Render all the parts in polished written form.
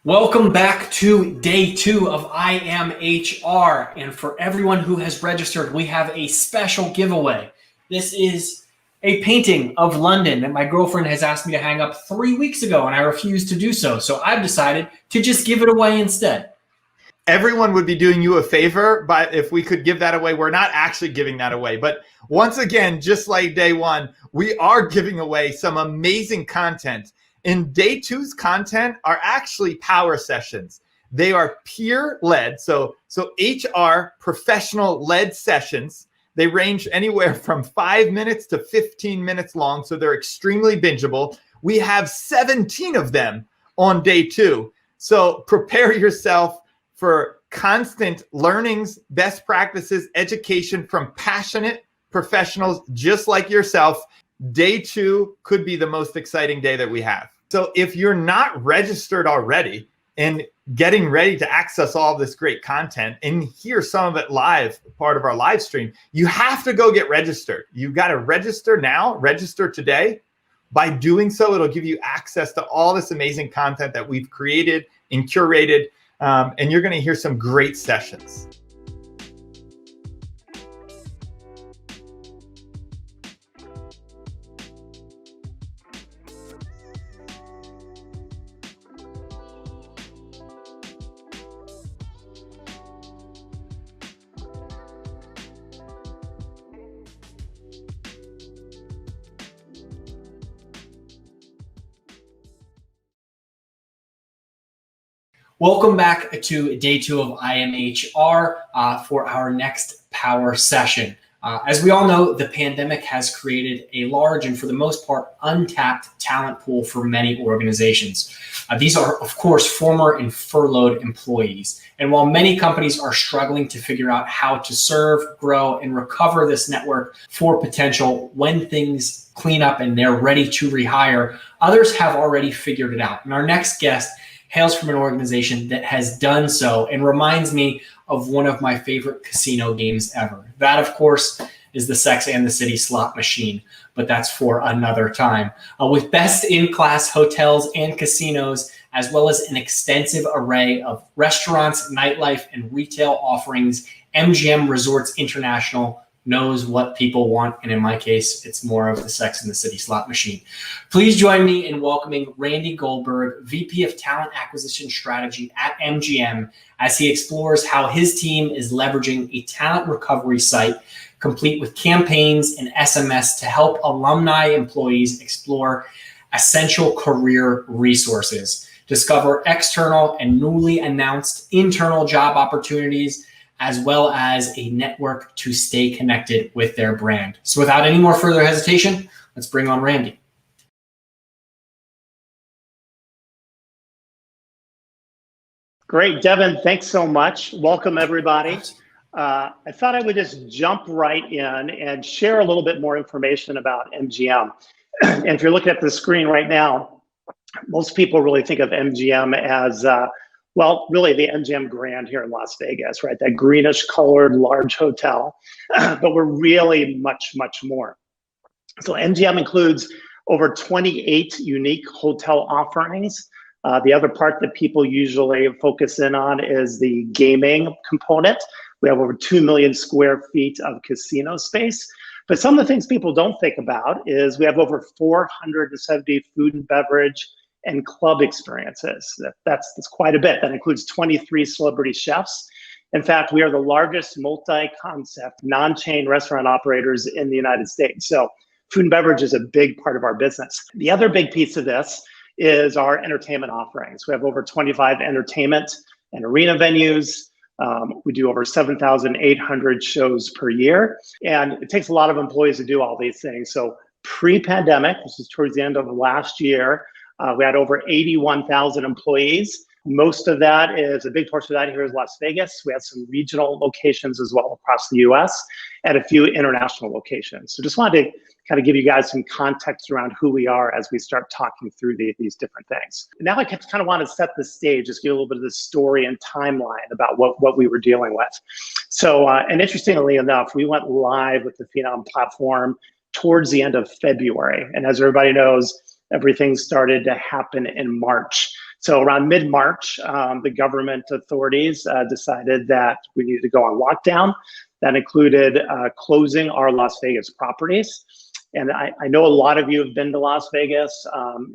Welcome back to day 2 of IAMHR, and for everyone who has registered, we have a special giveaway. This is a painting of London that my girlfriend has asked me to hang up 3 weeks ago, and I refused to do so. So I've decided to just give it away instead. Everyone would be doing you a favor, but if we could give that away, we're not actually giving that away. But once again, just like day 1, we are giving away some amazing content. And day 2's content are actually power sessions. They are peer-led, so HR professional-led sessions. They range anywhere from 5 minutes to 15 minutes long, so they're extremely bingeable. We have 17 of them on day 2. So prepare yourself for constant learnings, best practices, education from passionate professionals just like yourself. Day 2 could be the most exciting day that we have. So if you're not registered already and getting ready to access all this great content and hear some of it live, part of our live stream, you have to go get registered. You've got to register now, register today. By doing so, it'll give you access to all this amazing content that we've created and curated, and you're going to hear some great sessions. Welcome back to day 2 of IAMHR for our next power session. As we all know, the pandemic has created a large and for the most part untapped talent pool for many organizations. These are, of course, former and furloughed employees. And while many companies are struggling to figure out how to serve, grow, and recover this network for potential when things clean up and they're ready to rehire, others have already figured it out. And our next guest hails from an organization that has done so and reminds me of one of my favorite casino games ever. That, of course, is the Sex and the City slot machine, but that's for another time. With best-in-class hotels and casinos, as well as an extensive array of restaurants, nightlife, and retail offerings, MGM Resorts International knows what people want, and in my case, it's more of the Sex and the City slot machine. Please join me in welcoming Randy Goldberg, VP of Talent Acquisition Strategy at MGM, as he explores how his team is leveraging a talent recovery site complete with campaigns and SMS to help alumni employees explore essential career resources, discover external and newly announced internal job opportunities, as well as a network to stay connected with their brand. So without any more further hesitation, let's bring on Randy. Great, Devin, thanks so much. Welcome, everybody. I thought I would just jump right in and share a little bit more information about MGM. And if you're looking at the screen right now, most people really think of MGM as well, really the MGM Grand here in Las Vegas, right? That greenish colored large hotel, but we're really much, much more. So MGM includes over 28 unique hotel offerings. The other part that people usually focus in on is the gaming component. We have over 2 million square feet of casino space. But some of the things people don't think about is we have over 470 food and beverage and club experiences. That's quite a bit. That includes 23 celebrity chefs. In fact, we are the largest multi-concept, non-chain restaurant operators in the United States. So food and beverage is a big part of our business. The other big piece of this is our entertainment offerings. We have over 25 entertainment and arena venues. We do over 7,800 shows per year. And it takes a lot of employees to do all these things. So Pre-pandemic, this is towards the end of last year, we had over 81,000 employees. Most of that is, a big portion of that here is Las Vegas. We have some regional locations as well across the US and a few international locations. So just wanted to kind of give you guys some context around who we are as we start talking through these different things. Now I kind of want to set the stage, just give a little bit of the story and timeline about what we were dealing with. So, and interestingly enough, we went live with the Phenom platform towards the end of February. And as everybody knows, everything started to happen in March. So around mid-March, the government authorities decided that we needed to go on lockdown. That included closing our Las Vegas properties. And I know a lot of you have been to Las Vegas.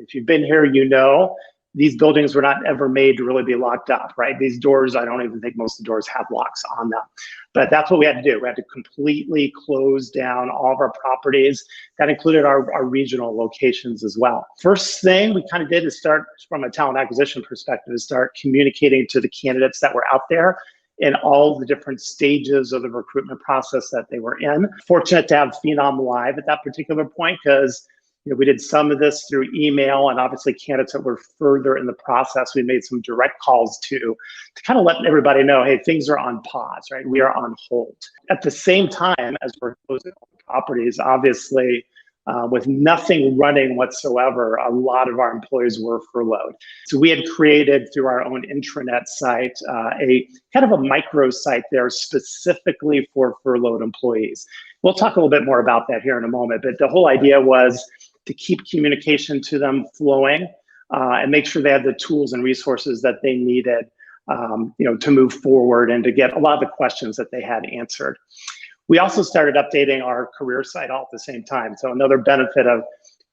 If you've been here, you know these buildings were not ever made to really be locked up, right? These doors, I don't even think most of the doors have locks on them. But that's what we had to do. We had to completely close down all of our properties. That included our regional locations as well. First thing we kind of did is start, from a talent acquisition perspective, is start communicating to the candidates that were out there in all the different stages of the recruitment process that they were in. Fortunate to have Phenom live at that particular point, because we did some of this through email, and obviously candidates that were further in the process, we made some direct calls to kind of let everybody know, hey, things are on pause, right? We are on hold. At the same time as we're closing properties, obviously, with nothing running whatsoever, a lot of our employees were furloughed. So we had created through our own intranet site a kind of a micro site there specifically for furloughed employees. We'll talk a little bit more about that here in a moment, but the whole idea was to keep communication to them flowing and make sure they had the tools and resources that they needed to move forward and to get a lot of the questions that they had answered. We also started updating our career site all at the same time. So another benefit of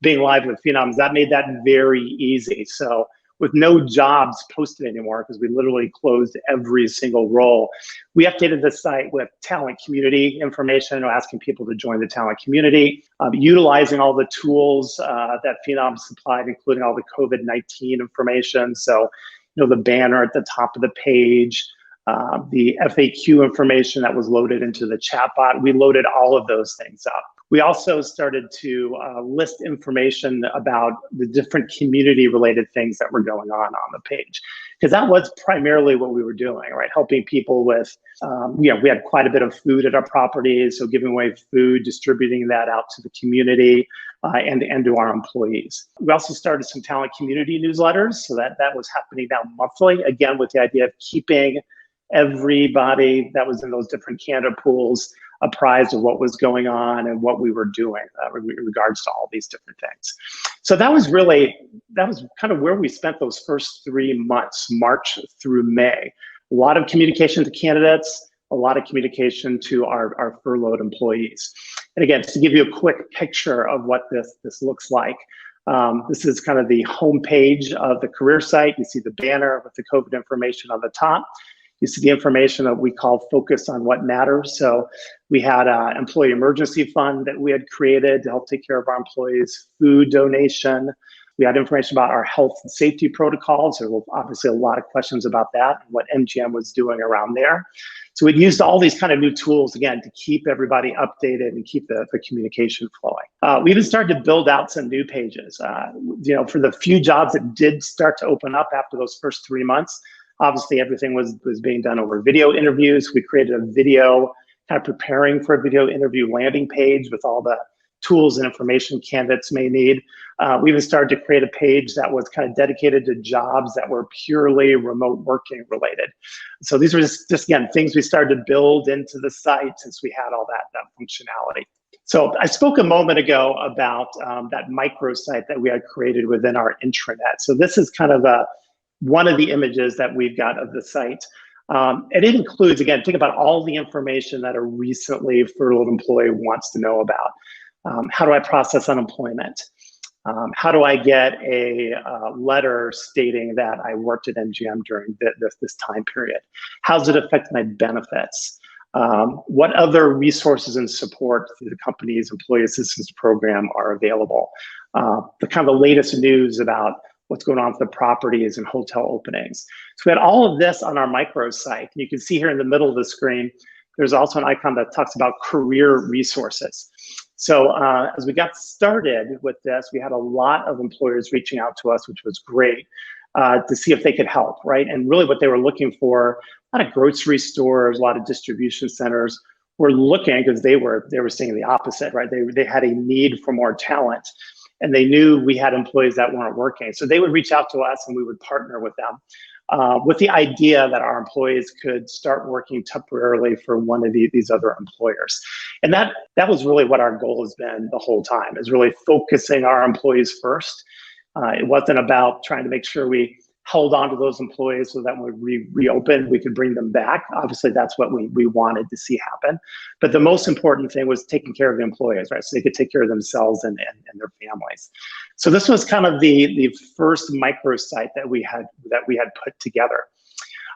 being live with Phenom is that made that very easy. So with no jobs posted anymore, because we literally closed every single role, we updated the site with talent community information, asking people to join the talent community, utilizing all the tools that Phenom supplied, including all the COVID-19 information. So, the banner at the top of the page, the FAQ information that was loaded into the chatbot, we loaded all of those things up. We also started to list information about the different community-related things that were going on the page, because that was primarily what we were doing, right? Helping people with, we had quite a bit of food at our properties, so giving away food, distributing that out to the community and to our employees. We also started some talent community newsletters, so that was happening now monthly, again, with the idea of keeping everybody that was in those different candidate pools apprised of what was going on and what we were doing in regards to all these different things. So that was kind of where we spent those first 3 months, March through May. A lot of communication to candidates, a lot of communication to our furloughed employees. And again, just to give you a quick picture of what this looks like. This is kind of the homepage of the career site. You see the banner with the COVID information on the top. You see the information that we call focus on what matters. So we had an employee emergency fund that we had created to help take care of our employees, food donation. We had information about our health and safety protocols. There were obviously a lot of questions about that and what MGM was doing around there. So we'd used all these kind of new tools, again, to keep everybody updated and keep the communication flowing. We even started to build out some new pages. For the few jobs that did start to open up after those first 3 months, obviously, everything was being done over video interviews. We created a video, kind of preparing for a video interview landing page with all the tools and information candidates may need. We even started to create a page that was kind of dedicated to jobs that were purely remote working related. So these were just again, things we started to build into the site since we had all that functionality. So I spoke a moment ago about that microsite that we had created within our intranet. So this is kind of one of the images that we've got of the site. And it includes, again, think about all the information that a recently furloughed employee wants to know about. How do I process unemployment? How do I get a letter stating that I worked at MGM during this time period? How does it affect my benefits? What other resources and support through the company's employee assistance program are available? The kind of the latest news about what's going on with the properties and hotel openings. So we had all of this on our microsite. You can see here in the middle of the screen, there's also an icon that talks about career resources. So as we got started with this, we had a lot of employers reaching out to us, which was great, to see if they could help, right? And really what they were looking for, a lot of grocery stores, a lot of distribution centers were looking, because they were seeing the opposite, right? They had a need for more talent, and they knew we had employees that weren't working. So they would reach out to us and we would partner with them with the idea that our employees could start working temporarily for one of these other employers. And that was really what our goal has been the whole time, is really focusing our employees first. It wasn't about trying to make sure we held on to those employees so that when we reopened, we could bring them back. Obviously, that's what we wanted to see happen. But the most important thing was taking care of the employees, right? So they could take care of themselves and their families. So this was kind of the first microsite that we had put together.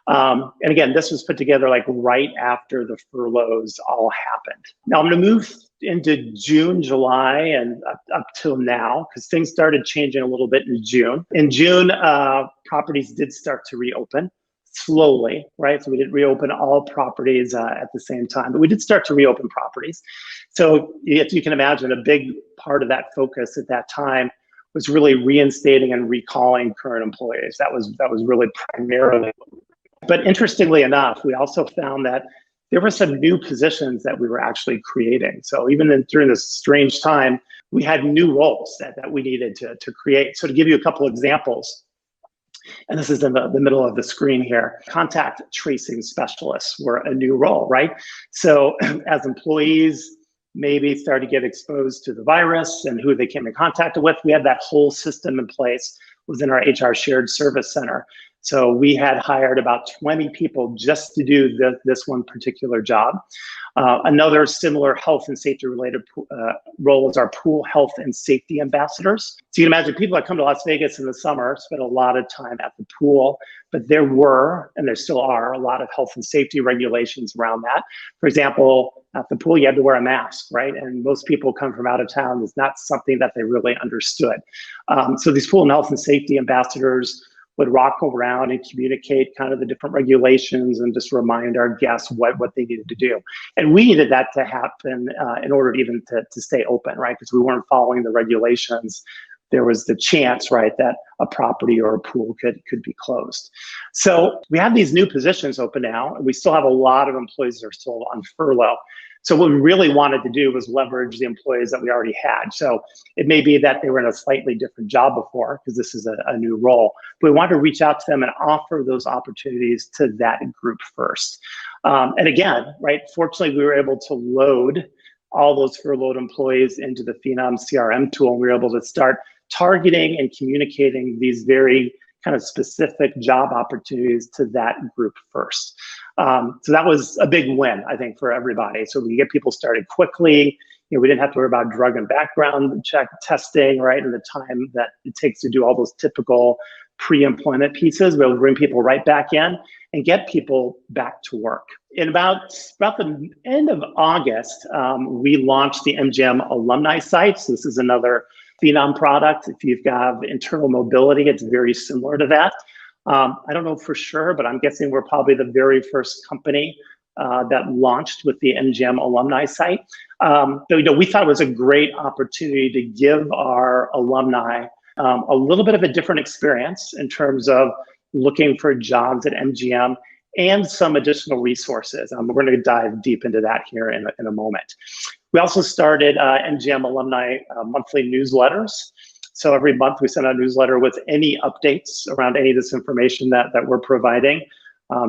And again, this was put together like right after the furloughs all happened. Now I'm going to move into June, July, and up till now, because things started changing a little bit in June. In June, properties did start to reopen slowly, right? So we didn't reopen all properties at the same time, but we did start to reopen properties. So if you can imagine, a big part of that focus at that time was really reinstating and recalling current employees. That was really primarily. But interestingly enough, we also found that there were some new positions that we were actually creating. So even during this strange time, we had new roles that we needed to create. So to give you a couple examples, and this is in the middle of the screen here, contact tracing specialists were a new role, right? So as employees maybe started to get exposed to the virus and who they came in contact with, we had that whole system in place within our HR shared service center. So we had hired about 20 people just to do this one particular job. Another similar health and safety related role is our pool health and safety ambassadors. So you can imagine people that come to Las Vegas in the summer spend a lot of time at the pool, but there were, and there still are, a lot of health and safety regulations around that. For example, at the pool, you had to wear a mask, right? And most people come from out of town. It's not something that they really understood. So these pool and health and safety ambassadors would walk around and communicate kind of the different regulations and just remind our guests what they needed to do. And we needed that to happen in order even to stay open, right? Because we weren't following the regulations. There was the chance, right, that a property or a pool could be closed. So we have these new positions open now, and we still have a lot of employees that are still on furlough. So what we really wanted to do was leverage the employees that we already had. So it may be that they were in a slightly different job before, because this is a new role, but we wanted to reach out to them and offer those opportunities to that group first. And again, right, fortunately, we were able to load all those furloughed employees into the Phenom CRM tool, and we were able to start targeting and communicating these very kind of specific job opportunities to that group first. So that was a big win, I think, for everybody. So we get people started quickly. You know, we didn't have to worry about drug and background check testing, right? And the time that it takes to do all those typical pre-employment pieces. We'll bring people right back in and get people back to work. In about the end of August, we launched the MGM alumni site. So this is another Phenom product. If you've got internal mobility, it's very similar to that. I don't know for sure, but I'm guessing we're probably the very first company that launched with the MGM alumni site. So, you know, we thought it was a great opportunity to give our alumni a little bit of a different experience in terms of looking for jobs at MGM and some additional resources. We're going to dive deep into that here in a moment. We also started MGM alumni monthly newsletters. So every month we send out a newsletter with any updates around any of this information that we're providing.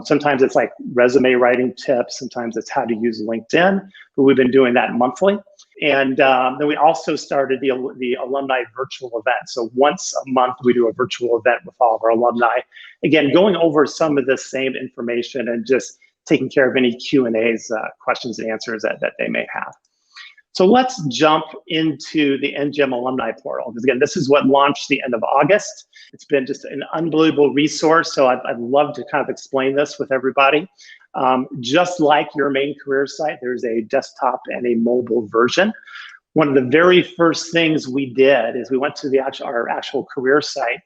Sometimes it's like resume writing tips. Sometimes it's how to use LinkedIn, but we've been doing that monthly. And then we also started the alumni virtual event. So once a month, we do a virtual event with all of our alumni. Again, going over some of the same information and just taking care of any Q&As, questions and answers that they may have. So let's jump into the MGM alumni portal. Because again, this is what launched the end of August. It's been just an unbelievable resource. So I'd love to kind of explain this with everybody. Just like your main career site, there's a desktop and a mobile version. One of the very first things we did is we went to our actual career site,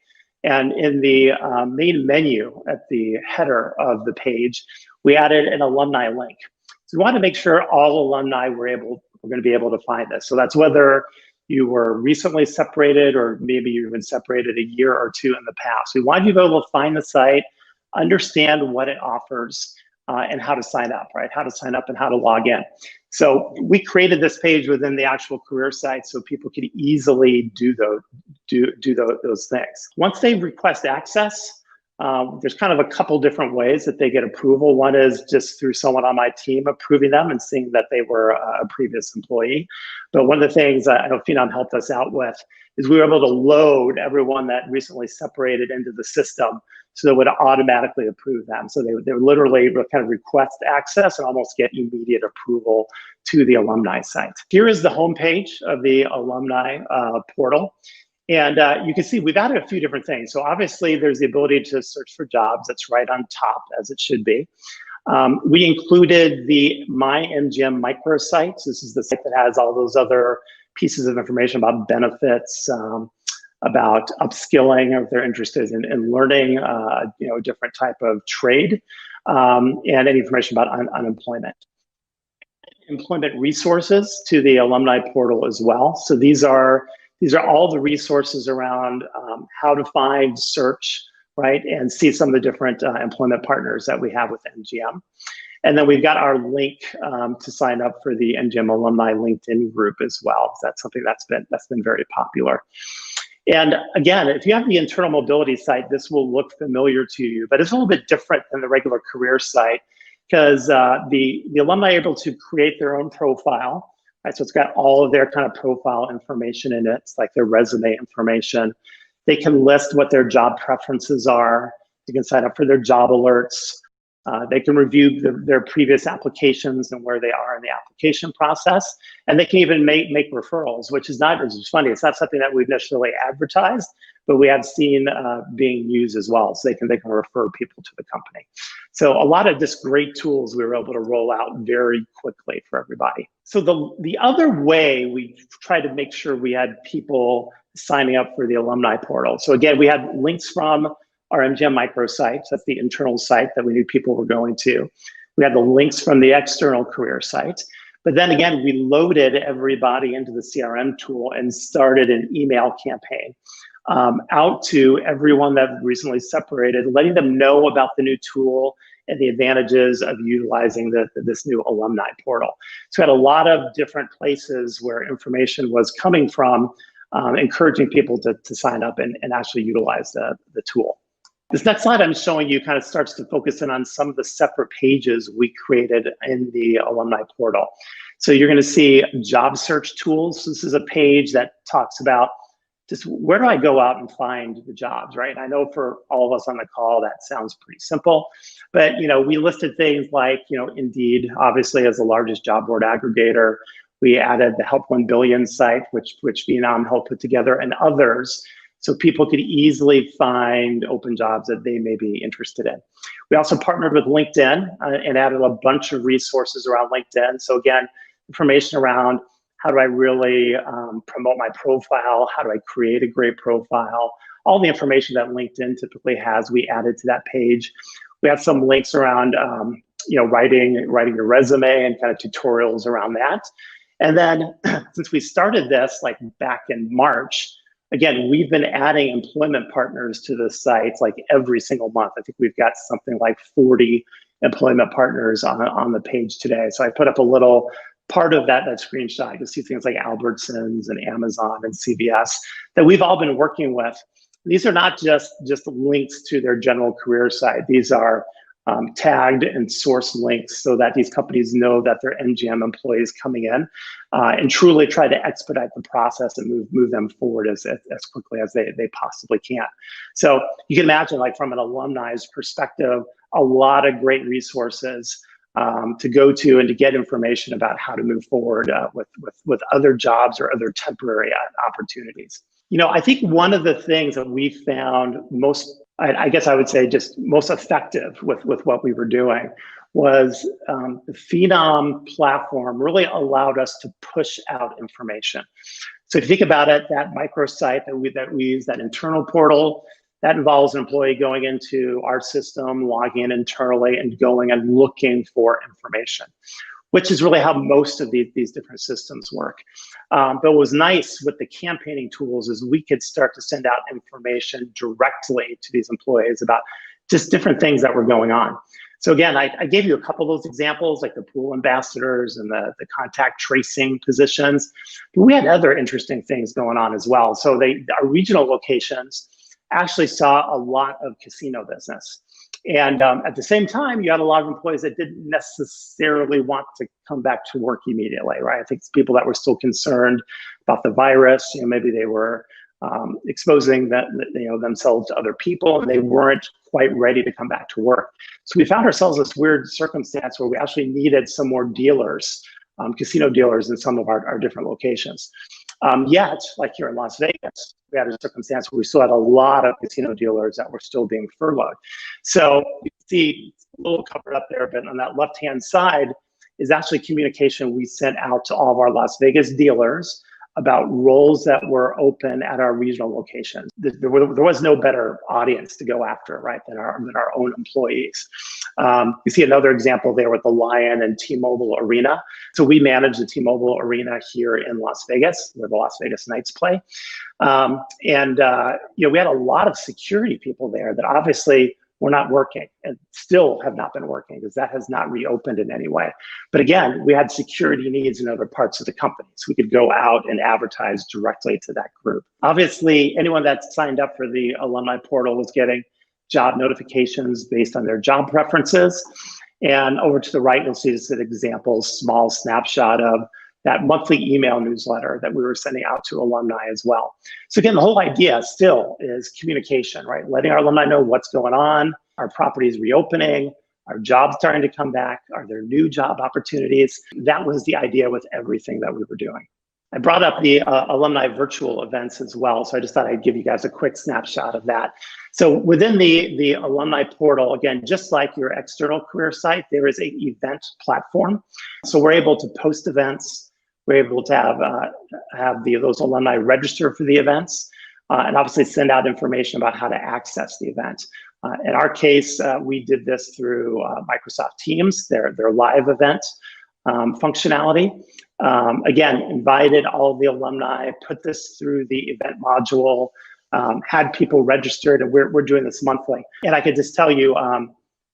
and in the main menu at the header of the page, we added an alumni link. So we wanted to make sure all alumni were able we're going to be able to find this. So that's whether you were recently separated or maybe you've been separated a year or two in the past. We want you to be able to find the site, understand what it offers, and how to sign up, right? How to sign up and how to log in. So we created this page within the actual career site so people could easily do those things. Once they request access, there's kind of a couple different ways that they get approval. One is just through someone on my team approving them and seeing that they were a previous employee. But one of the things I know Phenom helped us out with is we were able to load everyone that recently separated into the system so that it would automatically approve them. So they would literally kind of request access and almost get immediate approval to the alumni site. Here is the homepage of the alumni portal. And you can see we've added a few different things. So obviously there's the ability to search for jobs. That's right on top, as it should be. We included the My MGM microsite. This is the site that has all those other pieces of information about benefits, about upskilling, or if they're interested in learning a different type of trade, and any information about unemployment. Employment resources to the alumni portal as well. So these are all the resources around how to find, search, right, and see some of the different employment partners that we have with MGM. And then we've got our link to sign up for the MGM alumni LinkedIn group as well. That's something that's been very popular. And again, if you have the internal mobility site, this will look familiar to you, but it's a little bit different than the regular career site because the alumni are able to create their own profile. Right, so it's got all of their kind of profile information in it. It's like their resume information. They can list what their job preferences are. They can sign up for their job alerts. They can review their previous applications and where they are in the application process. And they can even make referrals, which is funny. It's not something that we've necessarily advertised, but we have seen being used as well. So they can refer people to the company. So a lot of just great tools we were able to roll out very quickly for everybody. So the other way we tried to make sure we had people signing up for the alumni portal. So again, we had links from our MGM microsite. That's the internal site that we knew people were going to. We had the links from the external career site. But then again, we loaded everybody into the CRM tool and started an email campaign out to everyone that recently separated, letting them know about the new tool and the advantages of utilizing this new alumni portal. So we had a lot of different places where information was coming from, encouraging people to sign up and actually utilize the tool. This next slide I'm showing you kind of starts to focus in on some of the separate pages we created in the alumni portal. So you're going to see job search tools. This is a page that talks about just where do I go out and find the jobs, right? And I know for all of us on the call, that sounds pretty simple, but we listed things like, Indeed, obviously as the largest job board aggregator. We added the Help 1 Billion site, which Phenom helped put together, and others, so people could easily find open jobs that they may be interested in. We also partnered with LinkedIn and added a bunch of resources around LinkedIn. So again, information around how do I really promote my profile? How do I create a great profile? All the information that LinkedIn typically has, we added to that page. We have some links around writing your resume and kind of tutorials around that. And then since we started this like back in March, again, we've been adding employment partners to the sites like every single month. I think we've got something like 40 employment partners on the page today. So I put up a little part of that screenshot. You'll see things like Albertsons and Amazon and CVS that we've all been working with. These are not just links to their general career site. These are tagged and source links so that these companies know that they're MGM employees coming in and truly try to expedite the process and move them forward as quickly as they possibly can. So you can imagine, like from an alumni's perspective, a lot of great resources to go to and to get information about how to move forward with other jobs or other temporary opportunities. I think one of the things that we found most, I guess I would say just most effective with what we were doing was the Phenom platform really allowed us to push out information. So if you think about it, that microsite that we use, that internal portal, that involves an employee going into our system, logging in internally and going and looking for information. which is really how most of these different systems work. But what was nice with the campaigning tools is we could start to send out information directly to these employees about just different things that were going on. So again, I gave you a couple of those examples, like the pool ambassadors and the contact tracing positions. But we had other interesting things going on as well. So our regional locations actually saw a lot of casino business. And at the same time, you had a lot of employees that didn't necessarily want to come back to work immediately, right? I think it's people that were still concerned about the virus. Maybe they were exposing themselves to other people, and they weren't quite ready to come back to work. So we found ourselves in this weird circumstance where we actually needed some more dealers, casino dealers in some of our different locations. Yet, like here in Las Vegas, we had a circumstance where we still had a lot of casino dealers that were still being furloughed. So you see a little covered up there, but on that left-hand side is actually communication we sent out to all of our Las Vegas dealers about roles that were open at our regional locations. There was no better audience to go after, right, than our own employees. You see another example there with the Lion and T-Mobile Arena. So we manage the T-Mobile Arena here in Las Vegas, where the Las Vegas Knights play. We had a lot of security people there that obviously were not working and still have not been working because that has not reopened in any way. But again, we had security needs in other parts of the company, so we could go out and advertise directly to that group. Obviously, anyone that signed up for the alumni portal was getting job notifications based on their job preferences. And over to the right, you'll see this example, small snapshot of that monthly email newsletter that we were sending out to alumni as well. So again, the whole idea still is communication, right? Letting our alumni know what's going on, our properties reopening, our jobs starting to come back, are there new job opportunities? That was the idea with everything that we were doing. I brought up the alumni virtual events as well, so I just thought I'd give you guys a quick snapshot of that. So within the alumni portal, again, just like your external career site, there is an event platform. So we're able to post events. We're able to have those alumni register for the events and obviously send out information about how to access the event. In our case, we did this through Microsoft Teams, their live event functionality. Again, invited all of the alumni, put this through the event module, had people registered, and we're doing this monthly. And I could just tell you,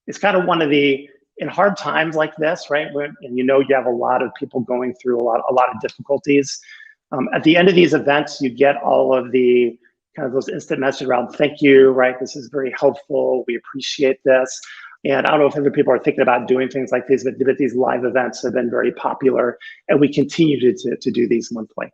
it's kind of one of the, in hard times like this, right? And you have a lot of people going through a lot of difficulties. At the end of these events, you get all of the kind of those instant messages around, thank you, right? This is very helpful. We appreciate this. And I don't know if other people are thinking about doing things like these, but these live events have been very popular, and we continue to do these monthly.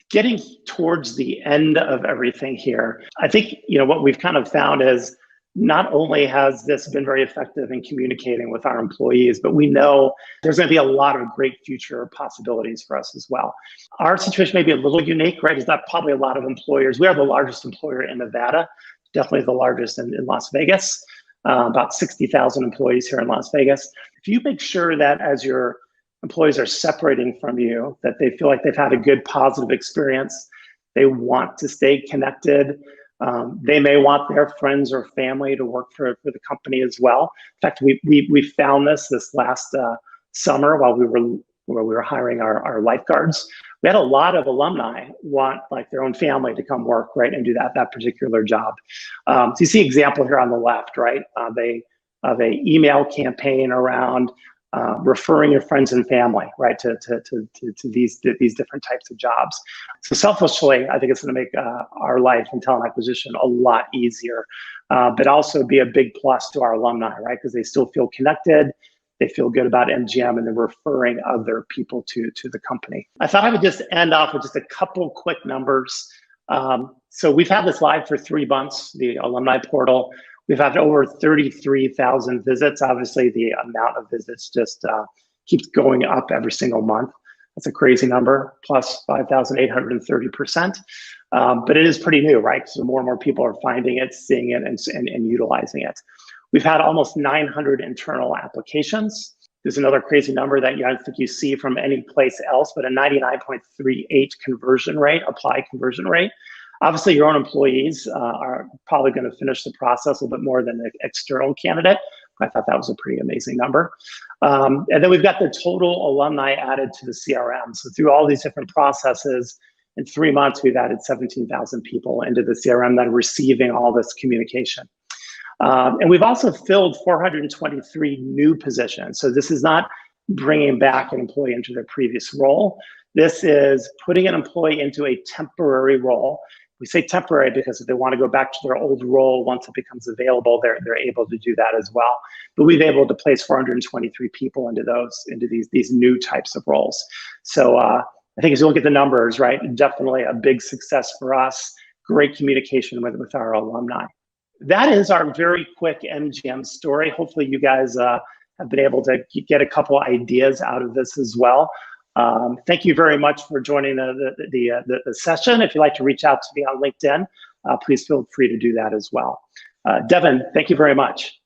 Getting towards the end of everything here, I think what we've kind of found is not only has this been very effective in communicating with our employees, but we know there's going to be a lot of great future possibilities for us as well. Our situation may be a little unique, right? Is that probably a lot of employers. We are the largest employer in Nevada, definitely the largest in Las Vegas, about 60,000 employees here in Las Vegas. If you make sure that as your employees are separating from you, that they feel like they've had a good positive experience, they want to stay connected, they may want their friends or family to work for the company as well. In fact, we found this last summer while we were hiring our lifeguards. We had a lot of alumni want like their own family to come work, right, and do that particular job. So you see example here on the left, right, of a email campaign around referring your friends and family, right, to these different types of jobs. So selfishly, I think it's going to make our life in talent acquisition a lot easier, but also be a big plus to our alumni, right, because they still feel connected, they feel good about MGM, and they're referring other people to the company. I thought I would just end off with just a couple quick numbers. So we've had this live for 3 months, the alumni portal. We've had over 33,000 visits. Obviously, the amount of visits just keeps going up every single month. That's a crazy number, plus 5,830%. But it is pretty new, right? So more and more people are finding it, seeing it, and utilizing it. We've had almost 900 internal applications. There's another crazy number that I don't think you see from any place else, but a 99.38 conversion rate, apply conversion rate. Obviously, your own employees are probably going to finish the process a little bit more than the external candidate, I thought that was a pretty amazing number. And then we've got the total alumni added to the CRM. So through all these different processes, in 3 months, we've added 17,000 people into the CRM that are receiving all this communication. And we've also filled 423 new positions. So this is not bringing back an employee into their previous role. This is putting an employee into a temporary role. We say temporary because if they want to go back to their old role once it becomes available, they're able to do that as well. But we've been able to place 423 people into these new types of roles. So I think as you look at the numbers, right, definitely a big success for us. Great communication with our alumni. That is our very quick MGM story. Hopefully you guys have been able to get a couple ideas out of this as well. Thank you very much for joining the session. If you'd like to reach out to me on LinkedIn, please feel free to do that as well. Devin, thank you very much.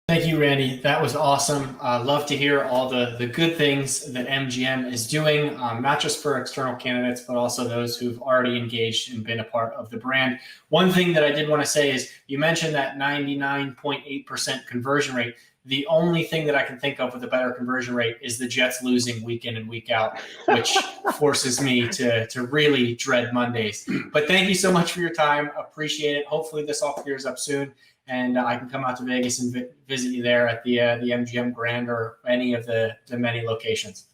Thank you, Randy. That was awesome. Love to hear all the good things that MGM is doing, not just for external candidates, but also those who've already engaged and been a part of the brand. One thing that I did want to say is you mentioned that 99.8% conversion rate. The only thing that I can think of with a better conversion rate is the Jets losing week in and week out, which forces me to really dread Mondays. But thank you so much for your time. Appreciate it. Hopefully this all clears up soon, and I can come out to Vegas and visit you there at the MGM Grand or any of the many locations.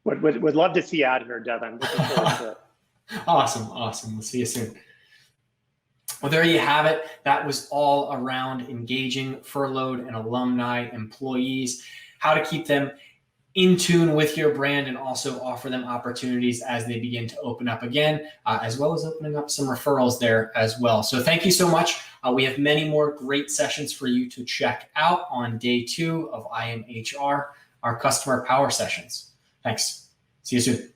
Would love to see you out here, Devin. Looking forward to it. Awesome. We'll see you soon. Well, there you have it. That was all around engaging furloughed and alumni employees, how to keep them in tune with your brand and also offer them opportunities as they begin to open up again, as well as opening up some referrals there as well. So thank you so much. We have many more great sessions for you to check out on day 2 of IAMHR, our customer power sessions. Thanks. See you soon.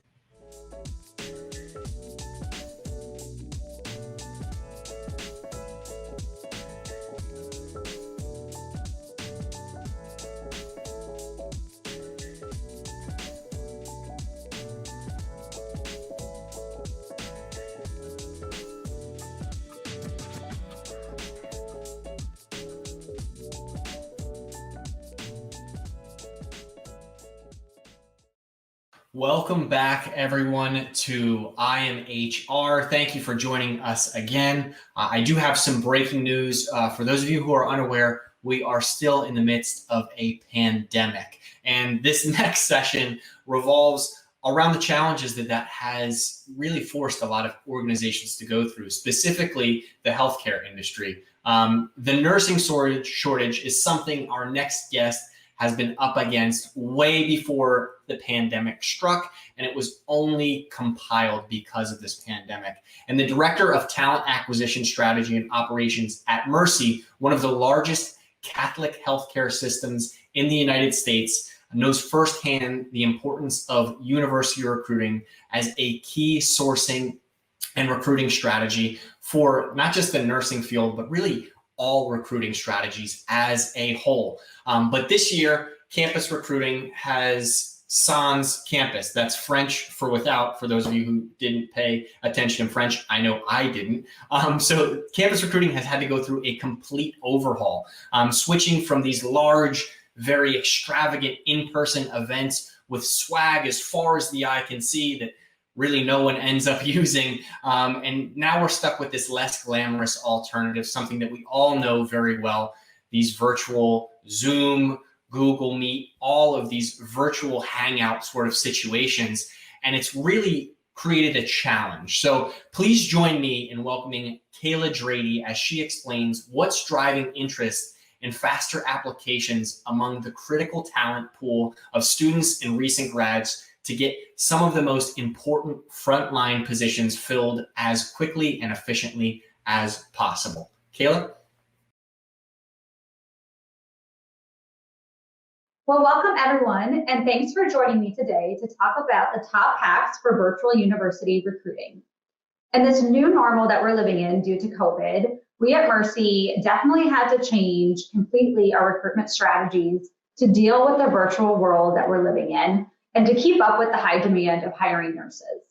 Welcome back, everyone, to IAMHR. Thank you for joining us again. I do have some breaking news. For those of you who are unaware, we are still in the midst of a pandemic. And this next session revolves around the challenges that has really forced a lot of organizations to go through, specifically the healthcare industry. The nursing shortage is something our next guest has been up against way before the pandemic struck, and it was only compiled because of this pandemic. And the director of talent acquisition strategy and operations at Mercy, one of the largest Catholic healthcare systems in the United States, knows firsthand the importance of university recruiting as a key sourcing and recruiting strategy for not just the nursing field, but really all recruiting strategies as a whole. But this year, campus recruiting has sans campus. That's French for without, for those of you who didn't pay attention in French. I know I didn't. So campus recruiting has had to go through a complete overhaul, switching from these large, very extravagant in-person events with swag as far as the eye can see that really no one ends up using. And now we're stuck with this less glamorous alternative, something that we all know very well, these virtual Zoom, Google Meet, all of these virtual hangout sort of situations. And it's really created a challenge. So please join me in welcoming Kayla Drady as she explains what's driving interest in faster applications among the critical talent pool of students and recent grads to get some of the most important frontline positions filled as quickly and efficiently as possible. Kayla? Well, welcome everyone, and thanks for joining me today to talk about the top hacks for virtual university recruiting. In this new normal that we're living in due to COVID, we at Mercy definitely had to change completely our recruitment strategies to deal with the virtual world that we're living in and to keep up with the high demand of hiring nurses.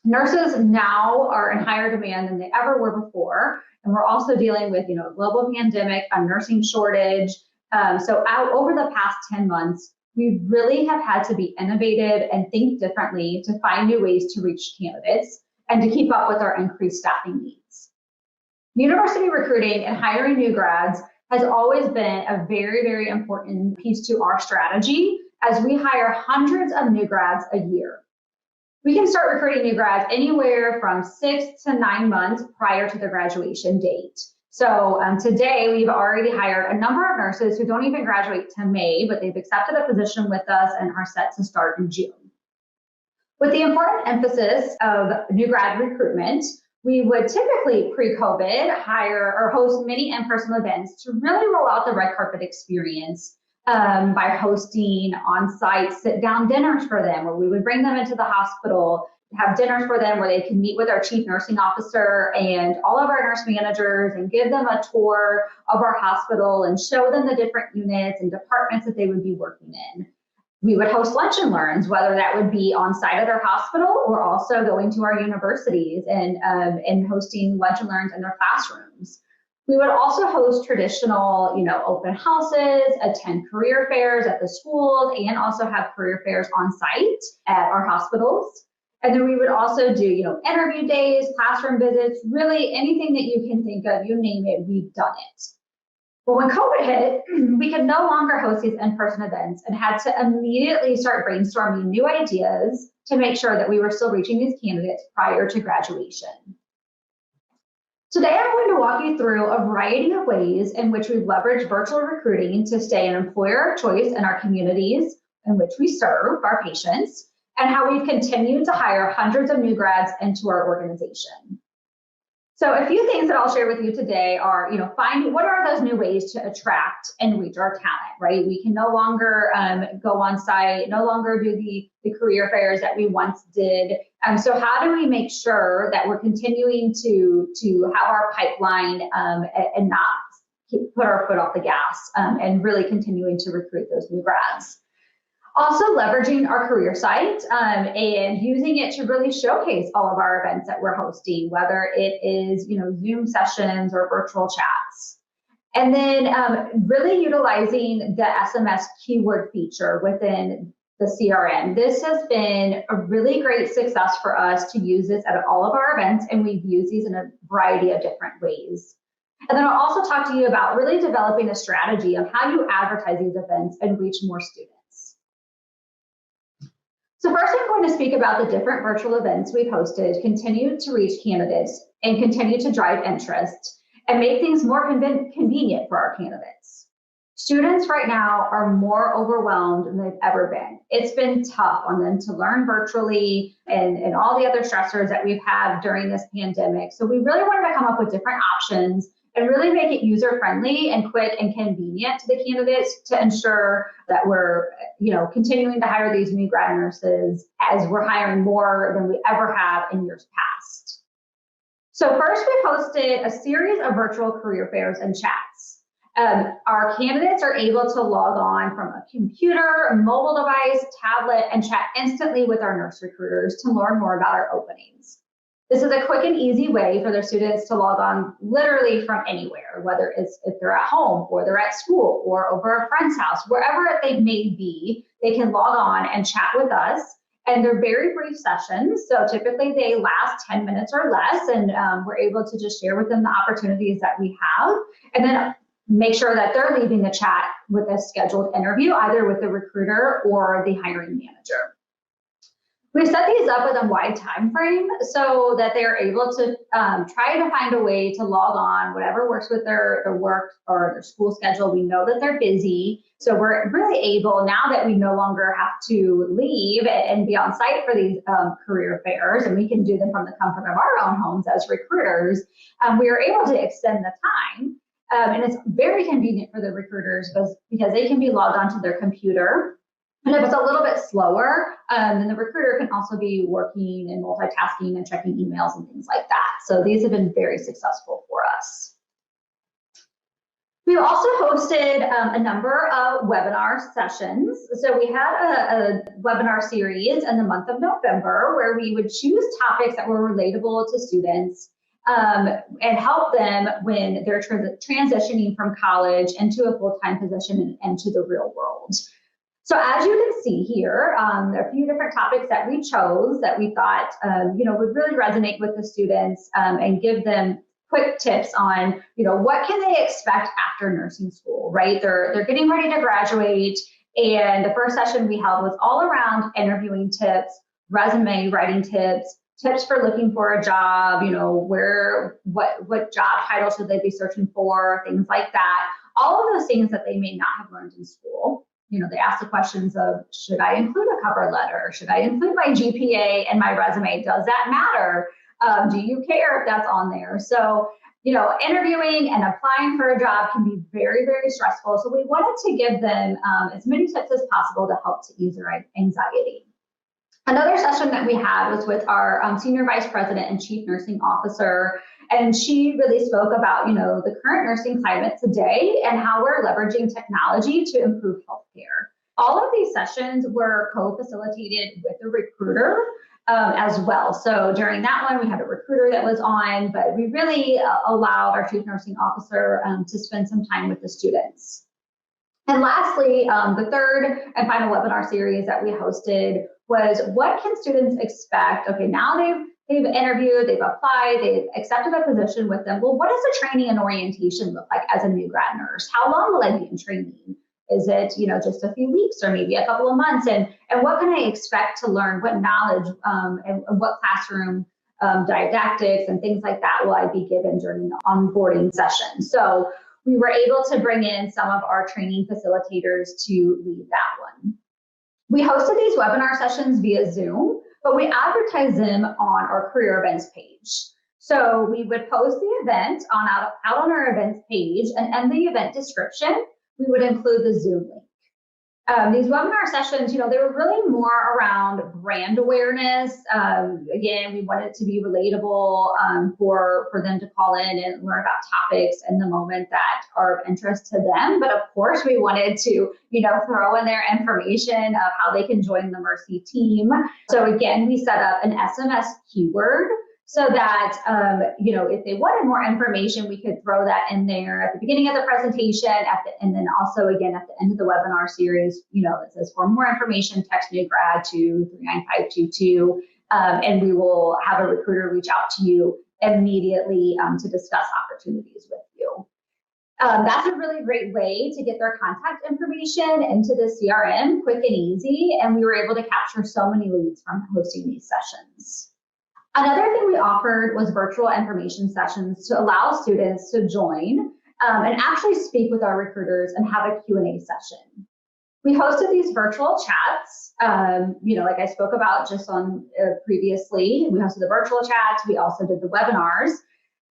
Nurses now are in higher demand than they ever were before, and we're also dealing with, a global pandemic, a nursing shortage. Over the past 10 months, we really have had to be innovative and think differently to find new ways to reach candidates and to keep up with our increased staffing needs. University recruiting and hiring new grads has always been a very, very important piece to our strategy as we hire hundreds of new grads a year. We can start recruiting new grads anywhere from 6 to 9 months prior to the graduation date. So today we've already hired a number of nurses who don't even graduate to May, but they've accepted a position with us and are set to start in June. With the important emphasis of new grad recruitment, we would typically pre-COVID hire or host many in-person events to really roll out the red carpet experience by hosting on-site sit-down dinners for them, where we would bring them into the hospital, have dinners for them where they can meet with our chief nursing officer and all of our nurse managers and give them a tour of our hospital and show them the different units and departments that they would be working in. We would host lunch and learns, whether that would be on site at our hospital or also going to our universities and hosting lunch and learns in their classrooms. We would also host traditional, open houses, attend career fairs at the schools, and also have career fairs on site at our hospitals. And then we would also do, interview days, classroom visits, really anything that you can think of, you name it, we've done it. But when COVID hit, we could no longer host these in-person events and had to immediately start brainstorming new ideas to make sure that we were still reaching these candidates prior to graduation. Today, I'm going to walk you through a variety of ways in which we've leveraged virtual recruiting to stay an employer of choice in our communities in which we serve our patients, and how we've continued to hire hundreds of new grads into our organization. So a few things that I'll share with you today are, find what are those new ways to attract and reach our talent, right? We can no longer go on site, no longer do the career fairs that we once did. So how do we make sure that we're continuing to have our pipeline and not put our foot off the gas and really continuing to recruit those new grads? Also leveraging our career site and using it to really showcase all of our events that we're hosting, whether it is Zoom sessions or virtual chats. And then really utilizing the SMS keyword feature within the CRM. This has been a really great success for us to use this at all of our events, and we've used these in a variety of different ways. And then I'll also talk to you about really developing a strategy of how you advertise these events and reach more students. So first, I'm going to speak about the different virtual events we've hosted, continue to reach candidates, and continue to drive interest, and make things more convenient for our candidates. Students right now are more overwhelmed than they've ever been. It's been tough on them to learn virtually and all the other stressors that we've had during this pandemic. So we really wanted to come up with different options and really make it user-friendly and quick and convenient to the candidates to ensure that we're, continuing to hire these new grad nurses as we're hiring more than we ever have in years past. So first, we hosted a series of virtual career fairs and chats. Our candidates are able to log on from a computer, a mobile device, tablet, and chat instantly with our nurse recruiters to learn more about our openings. This is a quick and easy way for their students to log on literally from anywhere, whether it's if they're at home or they're at school or over a friend's house, wherever they may be, they can log on and chat with us. And they're very brief sessions. So typically they last 10 minutes or less, and we're able to just share with them the opportunities that we have, and then make sure that they're leaving the chat with a scheduled interview, either with the recruiter or the hiring manager. We set these up with a wide time frame so that they're able to try to find a way to log on, whatever works with their work or their school schedule. We know that they're busy, so we're really able, now that we no longer have to leave and be on site for these career fairs, and we can do them from the comfort of our own homes as recruiters, we are able to extend the time. And it's very convenient for the recruiters because they can be logged onto their computer. And if it's a little bit slower, then the recruiter can also be working and multitasking and checking emails and things like that. So these have been very successful for us. We've also hosted a number of webinar sessions. So we had a webinar series in the month of November where we would choose topics that were relatable to students and help them when they're transitioning from college into a full-time position and into the real world. So as you can see here, there are a few different topics that we chose that we thought would really resonate with the students and give them quick tips on what can they expect after nursing school, right? They're getting ready to graduate, and the first session we held was all around interviewing tips, resume writing tips, tips for looking for a job, what job title should they be searching for, things like that. All of those things that they may not have learned in school. They ask the questions of, should I include a cover letter? Should I include my GPA and my resume? Does that matter? Do you care if that's on there? So, interviewing and applying for a job can be very, very stressful. So we wanted to give them as many tips as possible to help to ease their anxiety. Another session that we had was with our Senior Vice President and Chief Nursing Officer, and she really spoke about, the current nursing climate today and how we're leveraging technology to improve healthcare. All of these sessions were co-facilitated with a recruiter as well. So during that one, we had a recruiter that was on, but we really allowed our Chief Nursing Officer to spend some time with the students. And lastly, the third and final webinar series that we hosted was, what can students expect? Okay, now they've interviewed, they've applied, they've accepted a position with them. Well, what does the training and orientation look like as a new grad nurse? How long will I be in training? Is it, just a few weeks or maybe a couple of months? And what can I expect to learn? What knowledge and what classroom didactics and things like that will I be given during the onboarding session? So we were able to bring in some of our training facilitators to lead that one. We hosted these webinar sessions via Zoom, but we advertised them on our career events page. So we would post the event out on our events page, and in the event description, we would include the Zoom link. These webinar sessions, they were really more around brand awareness. Again, we wanted it to be relatable for them to call in and learn about topics in the moment that are of interest to them. But of course, we wanted to, throw in their information of how they can join the Mercy team. So again, we set up an SMS keyword so that, if they wanted more information, we could throw that in there at the beginning of the presentation, and then also again at the end of the webinar series, it says, for more information, text new grad to 39522, and we will have a recruiter reach out to you immediately to discuss opportunities with you. That's a really great way to get their contact information into the CRM quick and easy, and we were able to capture so many leads from hosting these sessions. Another thing we offered was virtual information sessions to allow students to join and actually speak with our recruiters and have a Q&A session. We hosted these virtual chats, like I spoke about just on previously. We hosted the virtual chats. We also did the webinars,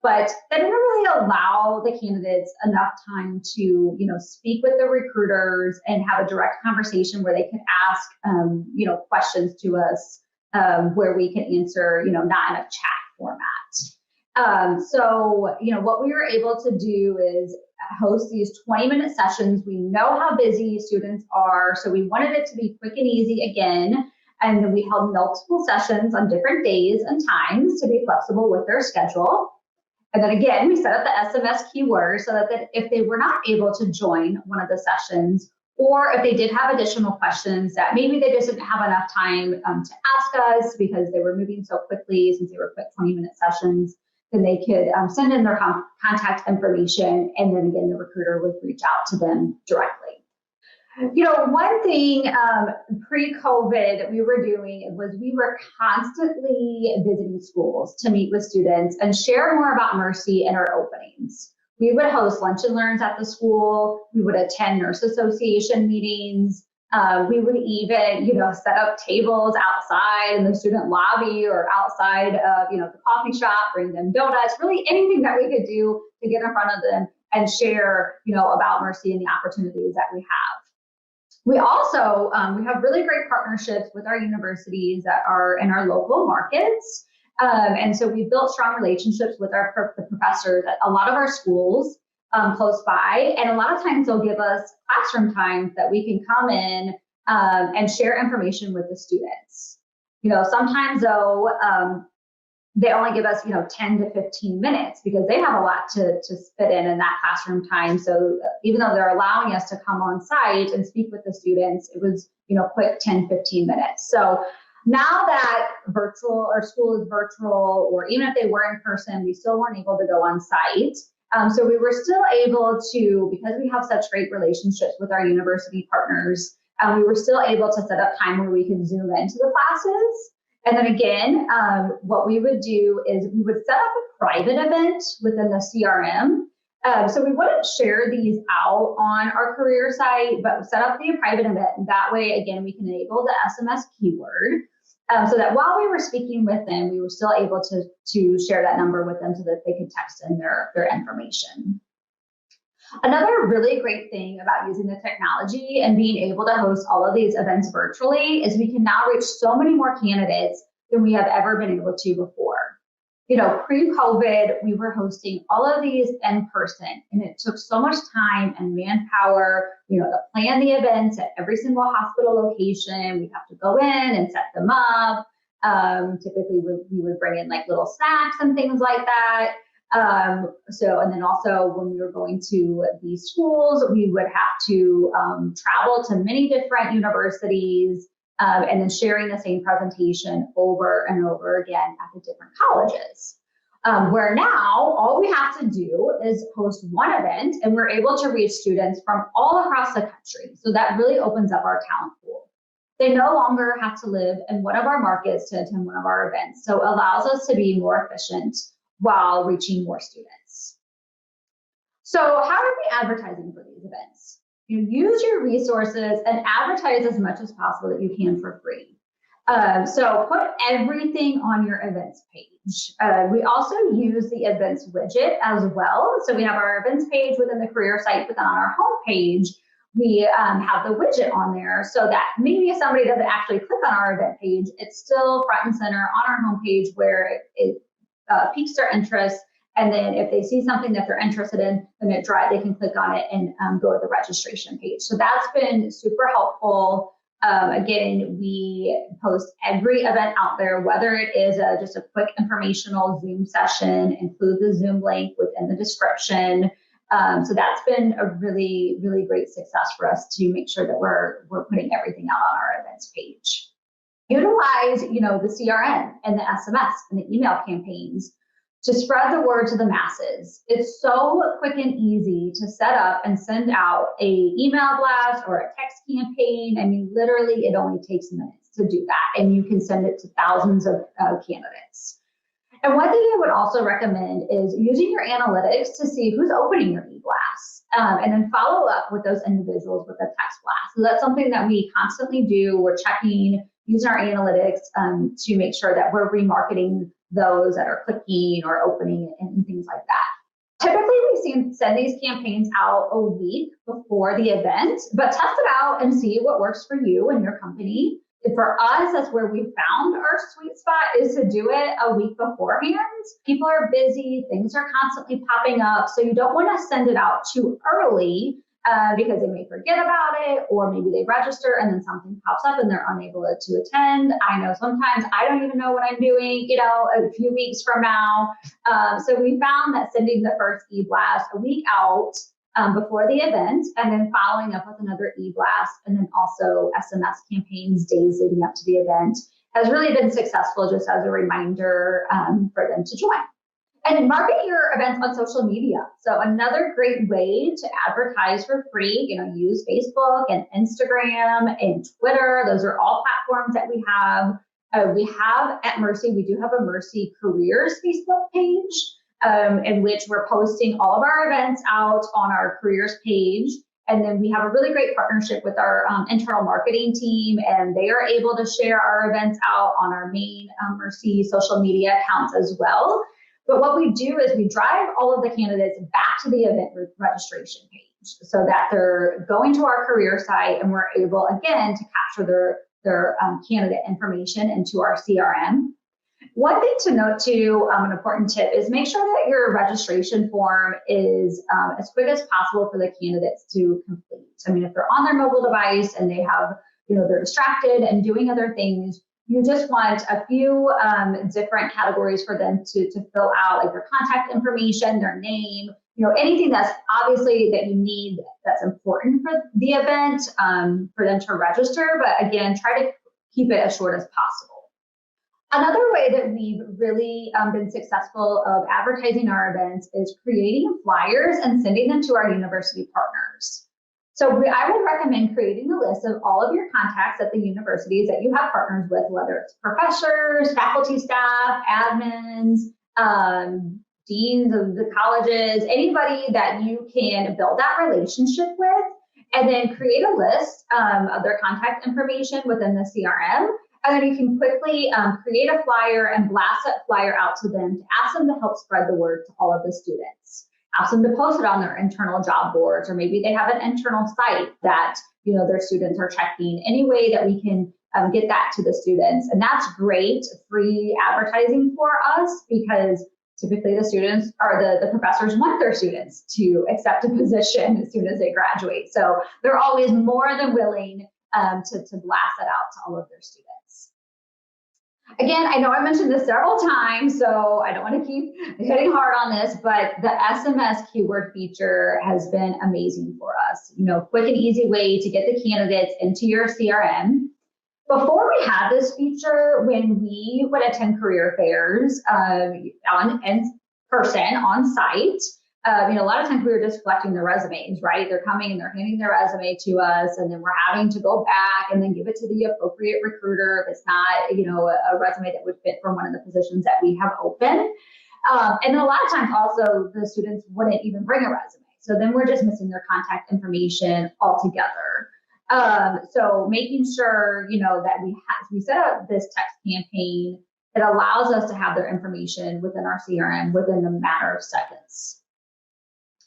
but that didn't really allow the candidates enough time to, speak with the recruiters and have a direct conversation where they could ask, questions to us. Where we can answer, not in a chat format. So, what we were able to do is host these 20-minute sessions. We know how busy students are, so we wanted it to be quick and easy again. And then we held multiple sessions on different days and times to be flexible with their schedule. And then again, we set up the SMS keyword so that if they were not able to join one of the sessions, or if they did have additional questions that maybe they just didn't have enough time to ask us because they were moving so quickly since they were quick 20-minute sessions, then they could send in their contact information, and then again, the recruiter would reach out to them directly. One thing pre-COVID that we were doing was we were constantly visiting schools to meet with students and share more about Mercy and our openings. We would host lunch and learns at the school. We would attend nurse association meetings. We would even, set up tables outside in the student lobby or outside of, the coffee shop, bring them donuts, really anything that we could do to get in front of them and share, about Mercy and the opportunities that we have. We also, we have really great partnerships with our universities that are in our local markets. And so we've built strong relationships with the professors at a lot of our schools. close by. And a lot of times they'll give us classroom times that we can come in and share information with the students. Sometimes though, they only give us, 10 to 15 minutes because they have a lot to fit in that classroom time. So even though they're allowing us to come on site and speak with the students, it was, quick 10, 15 minutes. So now that virtual or school is virtual, or even if they were in person, we still weren't able to go on site. So we were still able to, because we have such great relationships with our university partners, we were still able to set up time where we could Zoom into the classes. And then again, what we would do is we would set up a private event within the CRM. So we wouldn't share these out on our career site, but set up the private event. And that way, again, we can enable the SMS keyword so that while we were speaking with them, we were still able to share that number with them so that they could text in their information. Another really great thing about using the technology and being able to host all of these events virtually is we can now reach so many more candidates than we have ever been able to before. Pre-COVID, we were hosting all of these in person, and it took so much time and manpower, to plan the events at every single hospital location. We'd have to go in and set them up. Typically, we would bring in like little snacks and things like that. And then also when we were going to these schools, we would have to travel to many different universities and then sharing the same presentation over and over again at the different colleges. Where now all we have to do is host one event and we're able to reach students from all across the country. So that really opens up our talent pool. They no longer have to live in one of our markets to attend one of our events. So it allows us to be more efficient while reaching more students. So how are we advertising for these events? Use your resources and advertise as much as possible that you can for free. So put everything on your events page. We also use the events widget as well. So we have our events page within the career site, but then on our homepage, we have the widget on there so that maybe if somebody doesn't actually click on our event page, it's still front and center on our homepage where it piques their interest, and then if they see something that they're interested in, then they can click on it and go to the registration page. So that's been super helpful. Again, we post every event out there, whether it is just a quick informational Zoom session, include the Zoom link within the description. So that's been a really, really great success for us to make sure that we're putting everything out on our events page. Utilize, the CRM and the SMS and the email campaigns to spread the word to the masses. It's so quick and easy to set up and send out a email blast or a text campaign. I mean, literally, it only takes minutes to do that, and you can send it to thousands of candidates. And one thing I would also recommend is using your analytics to see who's opening your e-blasts, and then follow up with those individuals with a text blast. So that's something that we constantly do. We're checking, using our analytics to make sure that we're remarketing those that are clicking or opening and things like that. Typically, we send these campaigns out a week before the event, but test it out and see what works for you and your company. For us, that's where we found our sweet spot, is to do it a week beforehand. People are busy, things are constantly popping up, so you don't want to send it out too early because they may forget about it, or maybe they register and then something pops up and they're unable to attend. I know sometimes I don't even know what I'm doing, a few weeks from now. So we found that sending the first e-blast a week out before the event, and then following up with another e-blast, and then also SMS campaigns days leading up to the event has really been successful, just as a reminder for them to join. And market your events on social media. So another great way to advertise for free, use Facebook and Instagram and Twitter. Those are all platforms that we have. We have at Mercy, we do have a Mercy Careers Facebook page, in which we're posting all of our events out on our careers page. And then we have a really great partnership with our internal marketing team, and they are able to share our events out on our main Mercy social media accounts as well. But what we do is we drive all of the candidates back to the event registration page so that they're going to our career site, and we're able, again, to capture their candidate information into our CRM. One thing to note too, an important tip is make sure that your registration form is as quick as possible for the candidates to complete. I mean, if they're on their mobile device and they have, they're distracted and doing other things, you just want a few different categories for them to fill out, like their contact information, their name, anything that's obviously that you need that's important for the event for them to register. But again, try to keep it as short as possible. Another way that we've really been successful of advertising our events is creating flyers and sending them to our university partners. So I would recommend creating a list of all of your contacts at the universities that you have partners with, whether it's professors, faculty staff, admins, deans of the colleges, anybody that you can build that relationship with, and then create a list of their contact information within the CRM. And then you can quickly create a flyer and blast that flyer out to them to ask them to help spread the word to all of the students. Ask them to post it on their internal job boards, or maybe they have an internal site that their students are checking. Any way that we can get that to the students. And that's great free advertising for us, because typically the students or the professors want their students to accept a position as soon as they graduate. So they're always more than willing to blast that out to all of their students. Again, I know I mentioned this several times, so I don't want to keep hitting hard on this, but the SMS keyword feature has been amazing for us. Quick and easy way to get the candidates into your CRM. Before we had this feature, when we would attend career fairs in person on site, a lot of times we were just collecting their resumes, right? They're coming and they're handing their resume to us, and then we're having to go back and then give it to the appropriate recruiter if it's not, a resume that would fit for one of the positions that we have open. And then a lot of times also the students wouldn't even bring a resume. So then we're just missing their contact information altogether. So making sure, that we set up this text campaign that allows us to have their information within our CRM within a matter of seconds.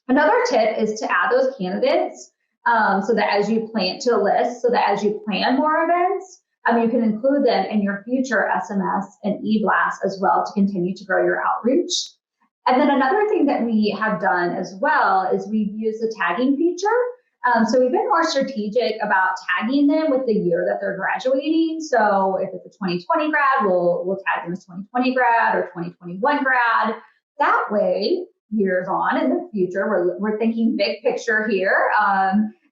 Another tip is to add those candidates so that as you plan to a list, so that as you plan more events, you can include them in your future SMS and e-blast as well to continue to grow your outreach. And then another thing that we have done as well is we've used the tagging feature. So we've been more strategic about tagging them with the year that they're graduating. So if it's a 2020 grad, we'll tag them as 2020 grad or 2021 grad. That way, years on in the future, we're thinking big picture here,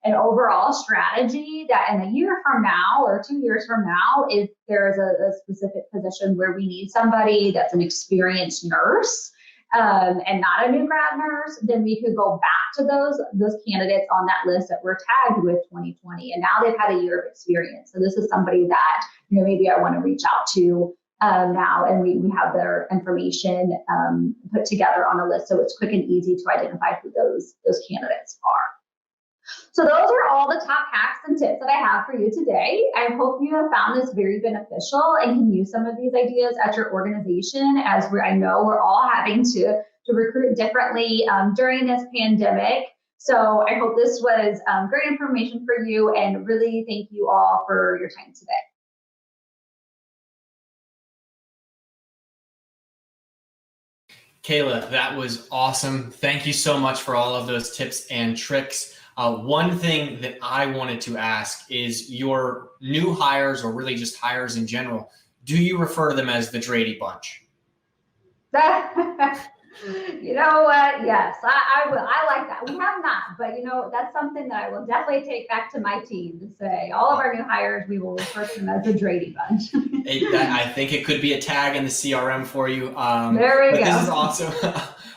an overall strategy that in a year from now or 2 years from now, if there's a specific position where we need somebody that's an experienced nurse and not a new grad nurse, then we could go back to those candidates on that list that were tagged with 2020, and now they've had a year of experience. So this is somebody that maybe I want to reach out to now, and we have their information put together on a list, so it's quick and easy to identify who those candidates are. So those are all the top hacks and tips that I have for you today. I hope you have found this very beneficial and can use some of these ideas at your organization, as I know we're all having to recruit differently during this pandemic. So I hope this was great information for you, and really thank you all for your time today. Kayla, that was awesome. Thank you so much for all of those tips and tricks. One thing that I wanted to ask is your new hires, or really just hires in general, do you refer to them as the Drady Bunch? You know what? Yes, I will. I like that. We have not, but that's something that I will definitely take back to my team to say all of our new hires, we will refer to them as the Drady Bunch. I think it could be a tag in the CRM for you. There we go. This is awesome.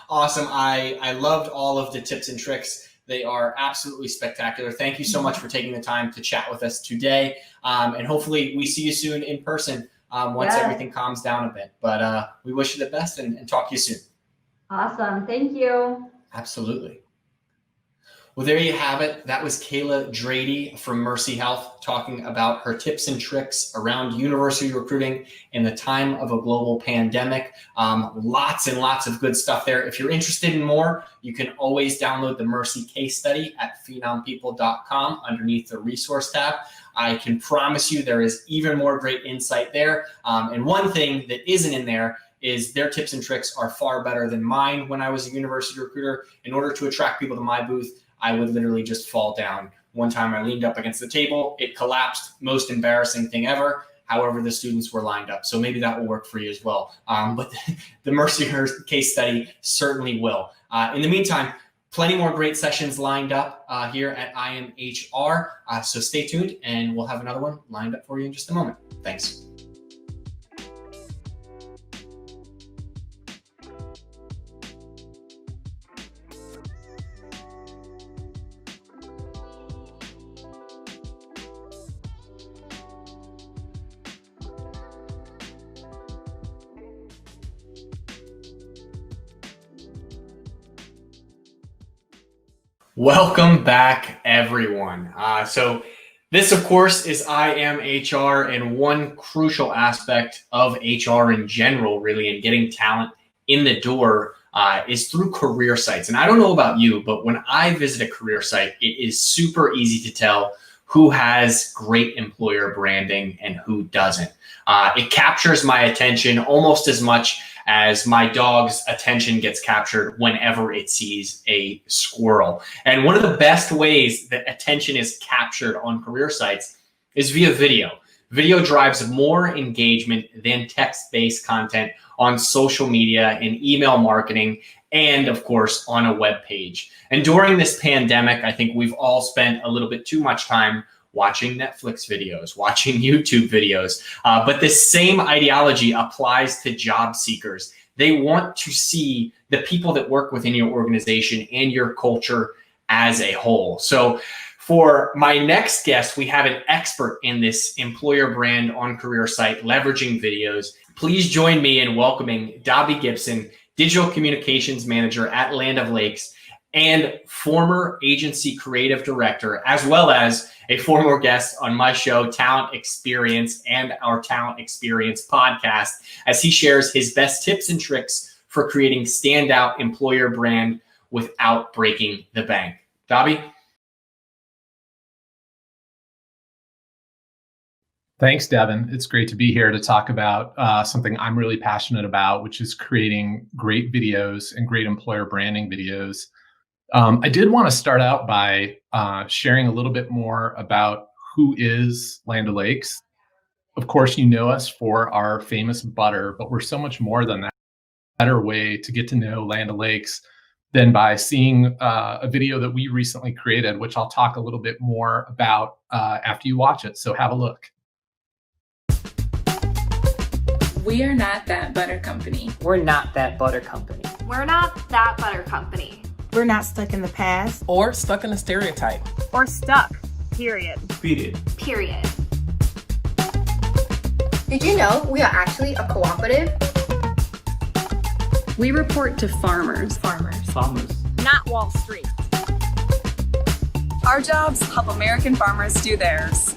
Awesome. I loved all of the tips and tricks. They are absolutely spectacular. Thank you so much for taking the time to chat with us today. And hopefully we see you soon in person once everything calms down a bit. But we wish you the best and talk to you soon. Awesome. Thank you. Absolutely. Well, there you have it. That was Kayla Drady from Mercy Health talking about her tips and tricks around university recruiting in the time of a global pandemic. Lots and lots of good stuff there. If you're interested in more, you can always download the Mercy case study at phenompeople.com underneath the resource tab. I can promise you there is even more great insight there. And one thing that isn't in there is their tips and tricks are far better than mine when I was a university recruiter. In order to attract people to my booth, I would literally just fall down. One time I leaned up against the table, it collapsed, most embarrassing thing ever. However, the students were lined up. So maybe that will work for you as well. But the Mercy case study certainly will. In the meantime, plenty more great sessions lined up here at IAMHR. So stay tuned and we'll have another one lined up for you in just a moment. Thanks. Welcome back, everyone. So this, of course, is IAMHR, and one crucial aspect of HR in general, really, and getting talent in the door is through career sites. And I don't know about you, but when I visit a career site, it is super easy to tell who has great employer branding and who doesn't. It captures my attention almost as much as my dog's attention gets captured whenever it sees a squirrel. And one of the best ways that attention is captured on career sites is via video. Video drives more engagement than text-based content on social media and email marketing, and of course on a web page. And during this pandemic, I think we've all spent a little bit too much time watching Netflix videos, watching YouTube videos. But this same ideology applies to job seekers. They want to see the people that work within your organization and your culture as a whole. So for my next guest, we have an expert in this employer brand on career site, leveraging videos. Please join me in welcoming Dobby Gibson, Digital Communications Manager at Land O'Lakes, and former agency creative director, as well as a former guest on my show, Talent Experience, and our Talent Experience podcast, as he shares his best tips and tricks for creating standout employer brand without breaking the bank. Dobby? Thanks, Devin. It's great to be here to talk about something I'm really passionate about, which is creating great videos and great employer branding videos. I did want to start out by sharing a little bit more about who is Land O'Lakes. Of course, you know us for our famous butter, but we're so much more than that. A better way to get to know Land O'Lakes than by seeing a video that we recently created, which I'll talk a little bit more about after you watch it. So have a look. We are not that butter company. We're not that butter company. We're not that butter company. We're not stuck in the past. Or stuck in a stereotype. Or stuck, period. Period. Period. Did you know we are actually a cooperative? We report to farmers. Farmers. Not Wall Street. Our jobs help American farmers do theirs.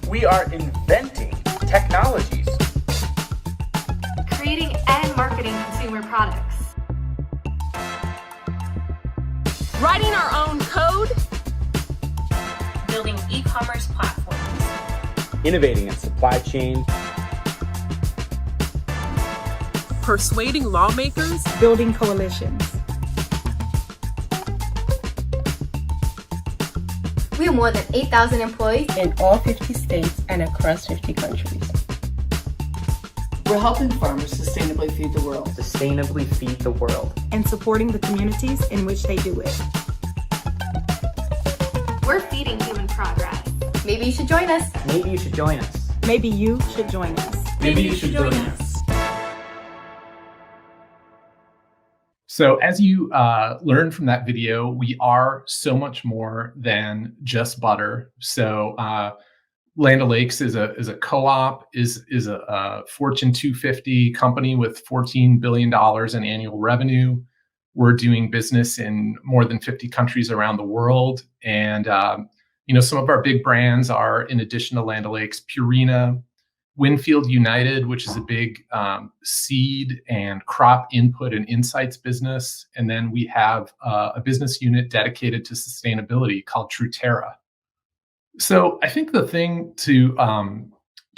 We are inventing technologies. Creating and marketing consumer products. Writing our own code. Building e-commerce platforms. Innovating in supply chain. Persuading lawmakers. Building coalitions. We have more than 8,000 employees in all 50 states and across 50 countries. We're helping farmers sustainably feed the world. Sustainably feed the world. And supporting the communities in which they do it. We're feeding human progress. Maybe you should join us. Maybe you should join us. Maybe you should join us. Maybe you should join us. So as you learned from that video, we are so much more than just butter. So Land O'Lakes is a co-op, is a Fortune 250 company with $14 billion in annual revenue. We're doing business in more than 50 countries around the world. And, some of our big brands are, in addition to Land O'Lakes, Purina, Winfield United, which is a big seed and crop input and insights business. And then we have a business unit dedicated to sustainability called Truterra. So I think the thing to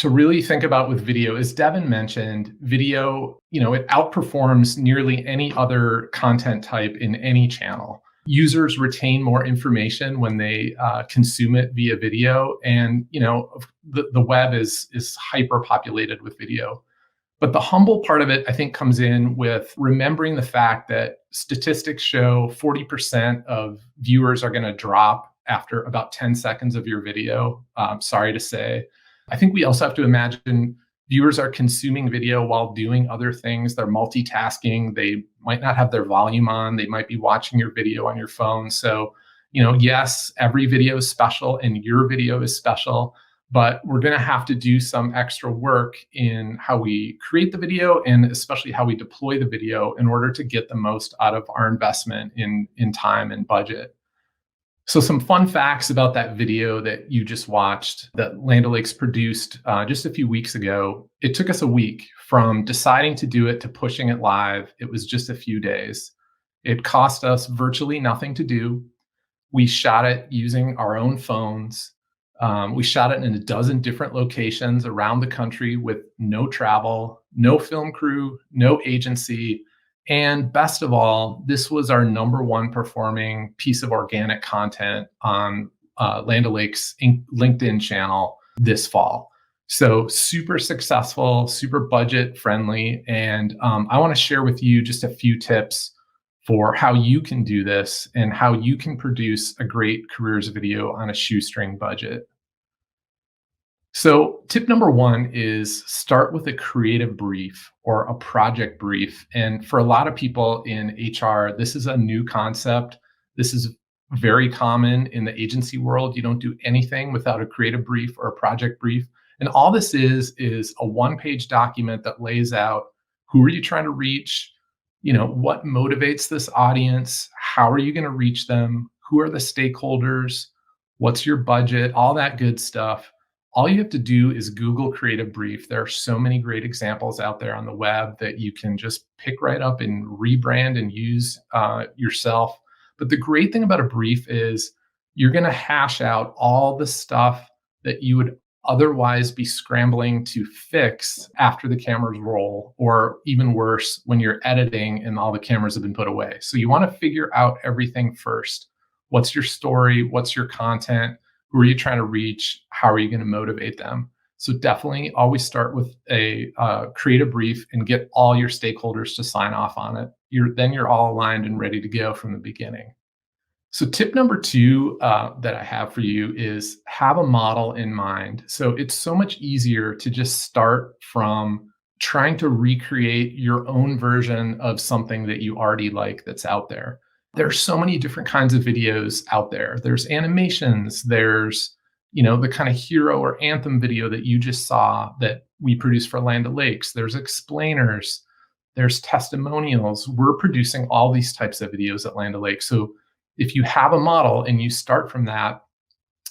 really think about with video, as Devin mentioned, video, it outperforms nearly any other content type in any channel. Users retain more information when they consume it via video, and the web is hyper populated with video. But the humble part of it, I think, comes in with remembering the fact that statistics show 40% of viewers are going to drop after about 10 seconds of your video. Sorry to say. I think we also have to imagine viewers are consuming video while doing other things. They're multitasking. They might not have their volume on. They might be watching your video on your phone. So, yes, every video is special and your video is special, but we're going to have to do some extra work in how we create the video and especially how we deploy the video in order to get the most out of our investment in time and budget. So some fun facts about that video that you just watched that Land O'Lakes produced just a few weeks ago. It took us a week from deciding to do it to pushing it live. It was just a few days. It cost us virtually nothing to do. We shot it using our own phones. We shot it in a dozen different locations around the country with no travel, no film crew, no agency. And best of all, this was our #1 performing piece of organic content on Land O'Lakes LinkedIn channel this fall. So super successful, super budget friendly. And I want to share with you just a few tips for how you can do this and how you can produce a great careers video on a shoestring budget. So tip #1 is start with a creative brief or a project brief. And for a lot of people in HR, this is a new concept. This is very common in the agency world. You don't do anything without a creative brief or a project brief. And all this is a one-page document that lays out who are you trying to reach, what motivates this audience, how are you going to reach them, who are the stakeholders, what's your budget, all that good stuff. All you have to do is Google creative brief. There are so many great examples out there on the web that you can just pick right up and rebrand and use yourself. But the great thing about a brief is you're going to hash out all the stuff that you would otherwise be scrambling to fix after the cameras roll, or even worse, when you're editing and all the cameras have been put away. So you want to figure out everything first. What's your story? What's your content? Who are you trying to reach? How are you going to motivate them? So definitely always start with a creative brief and get all your stakeholders to sign off on it. Then you're all aligned and ready to go from the beginning. So tip #2 that I have for you is have a model in mind. So it's so much easier to just start from trying to recreate your own version of something that you already like that's out there. There's so many different kinds of videos out there. There's animations, there's, the kind of hero or anthem video that you just saw that we produced for Land O'Lakes. There's explainers, there's testimonials. We're producing all these types of videos at Land O'Lakes. So if you have a model and you start from that,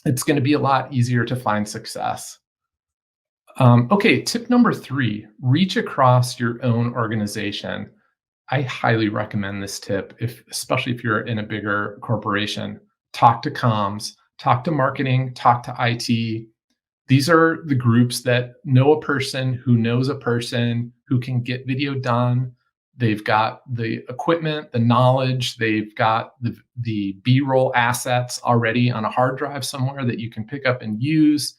it's going to be a lot easier to find success. Okay, tip #3, reach across your own organization. I highly recommend this tip, especially if you're in a bigger corporation. Talk to comms, talk to marketing, talk to IT. These are the groups that know a person who knows a person who can get video done. They've got the equipment, the knowledge, they've got the B-roll assets already on a hard drive somewhere that you can pick up and use.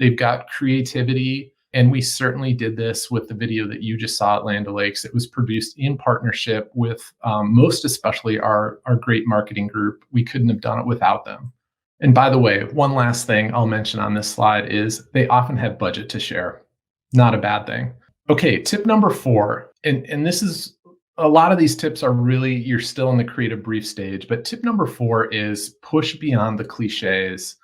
They've got creativity. And we certainly did this with the video that you just saw at Land O'Lakes. It was produced in partnership with most especially our great marketing group. We couldn't have done it without them. And by the way, one last thing I'll mention on this slide is they often have budget to share. Not a bad thing. Okay, tip #4, and this is, a lot of these tips are really, you're still in the creative brief stage, but tip #4 is push beyond the cliches.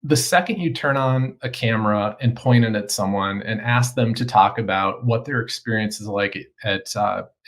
The second you turn on a camera and point it at someone and ask them to talk about what their experience is like at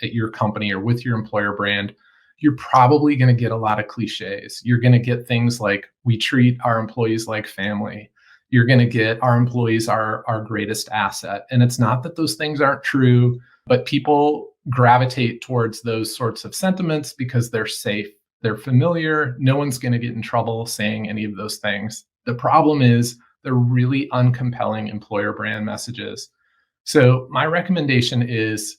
your company or with your employer brand, you're probably going to get a lot of cliches. You're going to get things like, we treat our employees like family. You're going to get, our employees are our greatest asset. And it's not that those things aren't true, but people gravitate towards those sorts of sentiments because they're safe, they're familiar. No one's going to get in trouble saying any of those things. The problem is they're really uncompelling employer brand messages. So my recommendation is,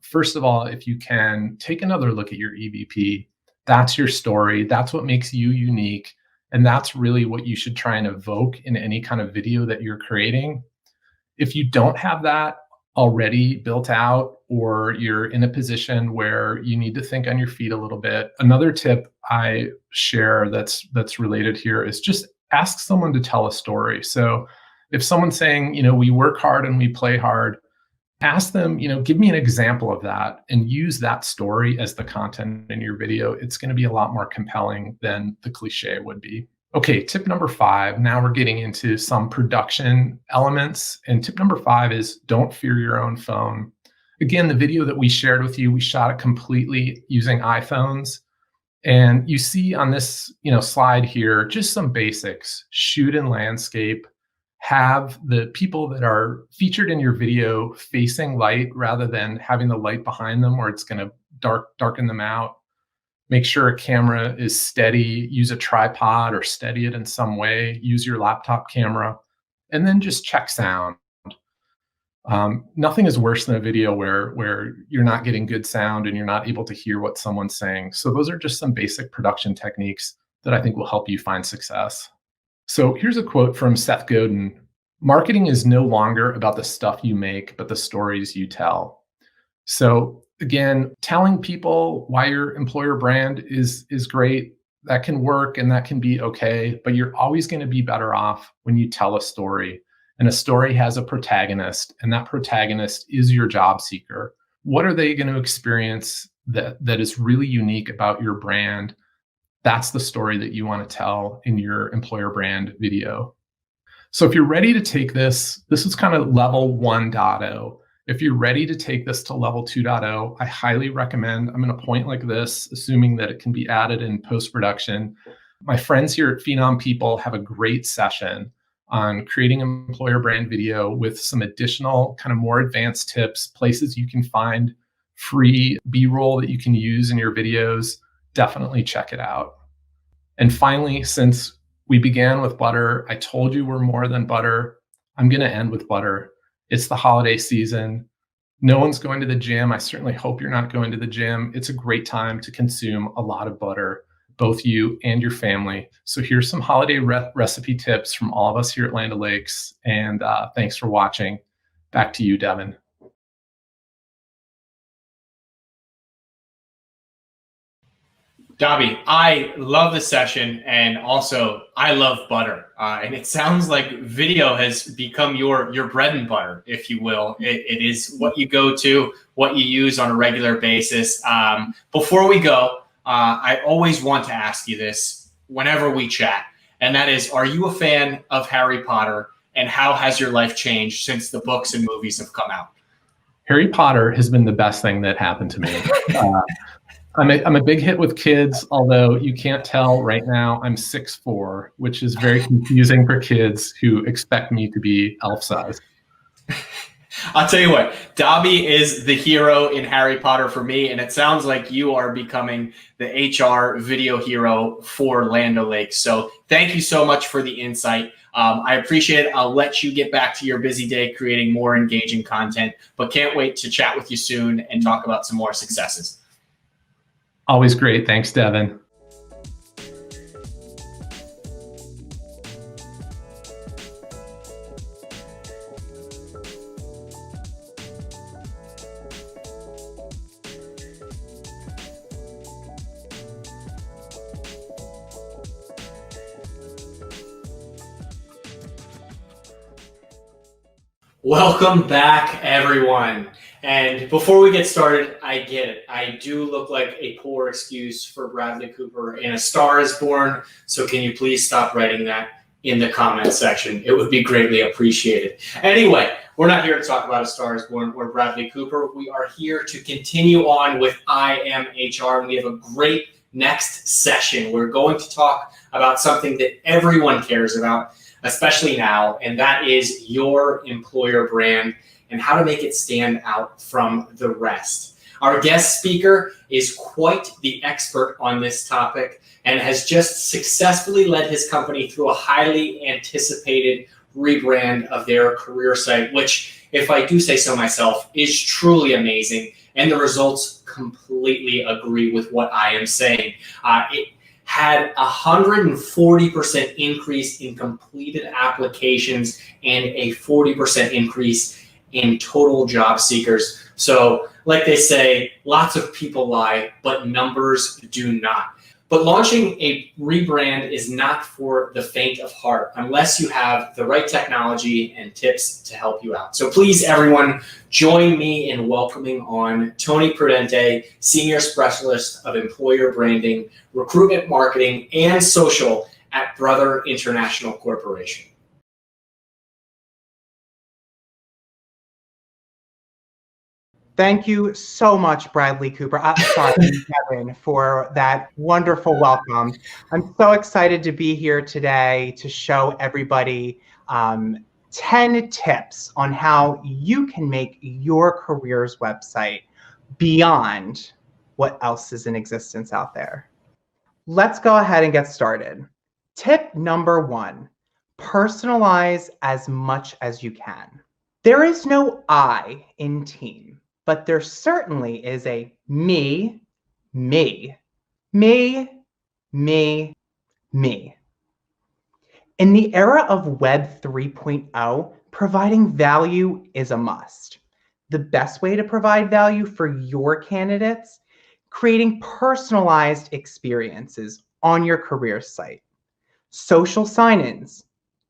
first of all, if you can, take another look at your EVP. That's your story. That's what makes you unique. And that's really what you should try and evoke in any kind of video that you're creating. If you don't have that already built out, or you're in a position where you need to think on your feet a little bit, another tip I share that's related here is just ask someone to tell a story. So if someone's saying, we work hard and we play hard, ask them, give me an example of that and use that story as the content in your video. It's going to be a lot more compelling than the cliche would be. Okay, tip number 5. Now we're getting into some production elements. And tip number 5 is, don't fear your own phone. Again, the video that we shared with you, we shot it completely using iPhones. And you see on this, slide here, just some basics. Shoot in landscape. Have the people that are featured in your video facing light rather than having the light behind them where it's going to darken them out. Make sure a camera is steady. Use a tripod or steady it in some way. Use your laptop camera. And then just check sound. Nothing is worse than a video where you're not getting good sound and you're not able to hear what someone's saying. So those are just some basic production techniques that I think will help you find success. So here's a quote from Seth Godin. Marketing is no longer about the stuff you make, but the stories you tell. So again, telling people why your employer brand is great, that can work and that can be okay, but you're always going to be better off when you tell a story. And a story has a protagonist, and that protagonist is your job seeker. What are they going to experience that is really unique about your brand? That's the story that you want to tell in your employer brand video. So if you're ready to take this is kind of level 1.0. If you're ready to take this to level 2.0, I highly recommend, I'm going to point like this, assuming that it can be added in post-production. My friends here at Phenom People have a great session on creating an employer brand video with some additional kind of more advanced tips, places you can find free B-roll that you can use in your videos. Definitely check it out. And finally, since we began with butter, I told you we're more than butter. I'm going to end with butter. It's the holiday season. No one's going to the gym. I certainly hope you're not going to the gym. It's a great time to consume a lot of butter, both you and your family. So here's some holiday recipe tips from all of us here at Land O'Lakes. And thanks for watching. Back to you, Devin. Dobby, I love the session, and also I love butter. And it sounds like video has become your bread and butter, if you will. It is what you go to, what you use on a regular basis. Before we go, I always want to ask you this whenever we chat, and that is, are you a fan of Harry Potter, and how has your life changed since the books and movies have come out? Harry Potter has been the best thing that happened to me. I'm a big hit with kids, although you can't tell right now I'm 6'4", which is very confusing for kids who expect me to be elf size. I'll tell you what, Dobby is the hero in Harry Potter for me, and it sounds like you are becoming the HR video hero for Land O'Lakes. So thank you so much for the insight. I appreciate it. I'll let you get back to your busy day creating more engaging content, but can't wait to chat with you soon and talk about some more successes. Always great. Thanks, Devin. Welcome back, everyone. And before we get started, I get it. I do look like a poor excuse for Bradley Cooper in A Star is Born. So can you please stop writing that in the comment section. It would be greatly appreciated. Anyway, we're not here to talk about A Star Is Born or Bradley Cooper. We are here to continue on with IAMHR, and we have a great next session. We're going to talk about something that everyone cares about, especially now, and that is your employer brand and how to make it stand out from the rest. Our guest speaker is quite the expert on this topic and has just successfully led his company through a highly anticipated rebrand of their career site, which, if I do say so myself, is truly amazing. And the results completely agree with what I am saying. It had a 140% increase in completed applications and a 40% increase in total job seekers. So, like they say, lots of people lie, but numbers do not. But launching a rebrand is not for the faint of heart unless you have the right technology and tips to help you out. So please, everyone, join me in welcoming on Tony Prudente, Senior Specialist of Employer Branding, Recruitment Marketing, and Social at Brother International Corporation. Thank you so much, Bradley Cooper. Kevin, for that wonderful welcome. I'm so excited to be here today to show everybody 10 tips on how you can make your careers website beyond what else is in existence out there. Let's go ahead and get started. Tip number 1, personalize as much as you can. There is no I in team, but there certainly is a me, me, me, me, me. In the era of Web 3.0, providing value is a must. The best way to provide value for your candidates, creating personalized experiences on your career site. Social sign-ins,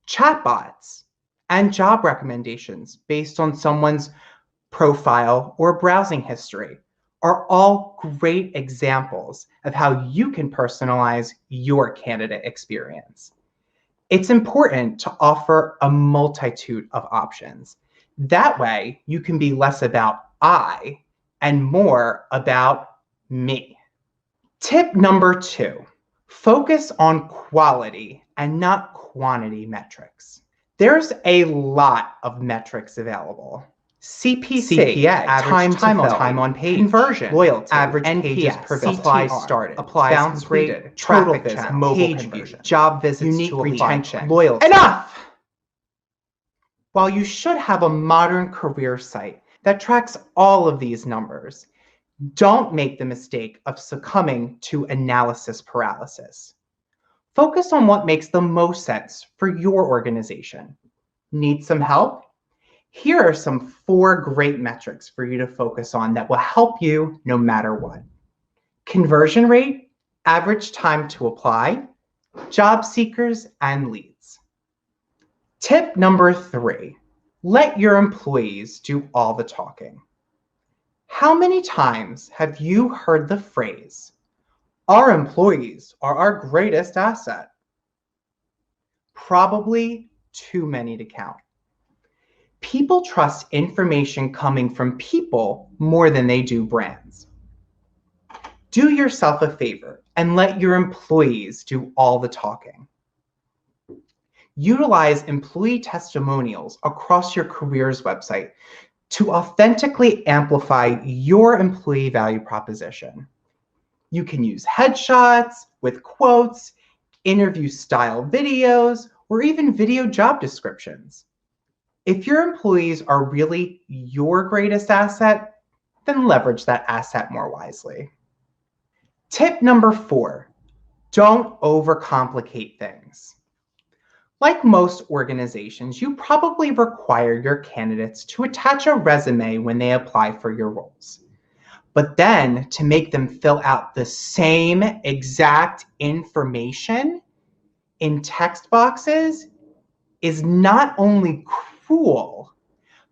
chatbots, and job recommendations based on someone's profile or browsing history are all great examples of how you can personalize your candidate experience. It's important to offer a multitude of options. That way, you can be less about I and more about me. Tip number 2, focus on quality and not quantity metrics. There's a lot of metrics available. CPA, average time on page, conversion, loyalty, average pages per visit, applies started, applies bounce rate, total visit, mobile conversion, job visits, unique retention, loyalty. Enough! While you should have a modern career site that tracks all of these numbers, don't make the mistake of succumbing to analysis paralysis. Focus on what makes the most sense for your organization. Need some help? Here are some 4 great metrics for you to focus on that will help you no matter what. Conversion rate, average time to apply, job seekers, and leads. Tip number 3, let your employees do all the talking. How many times have you heard the phrase, "Our employees are our greatest asset"? Probably too many to count. People trust information coming from people more than they do brands. Do yourself a favor and let your employees do all the talking. Utilize employee testimonials across your careers website to authentically amplify your employee value proposition. You can use headshots with quotes, interview style videos, or even video job descriptions. If your employees are really your greatest asset, then leverage that asset more wisely. Tip number 4, don't overcomplicate things. Like most organizations, you probably require your candidates to attach a resume when they apply for your roles. But then to make them fill out the same exact information in text boxes is not only cruel,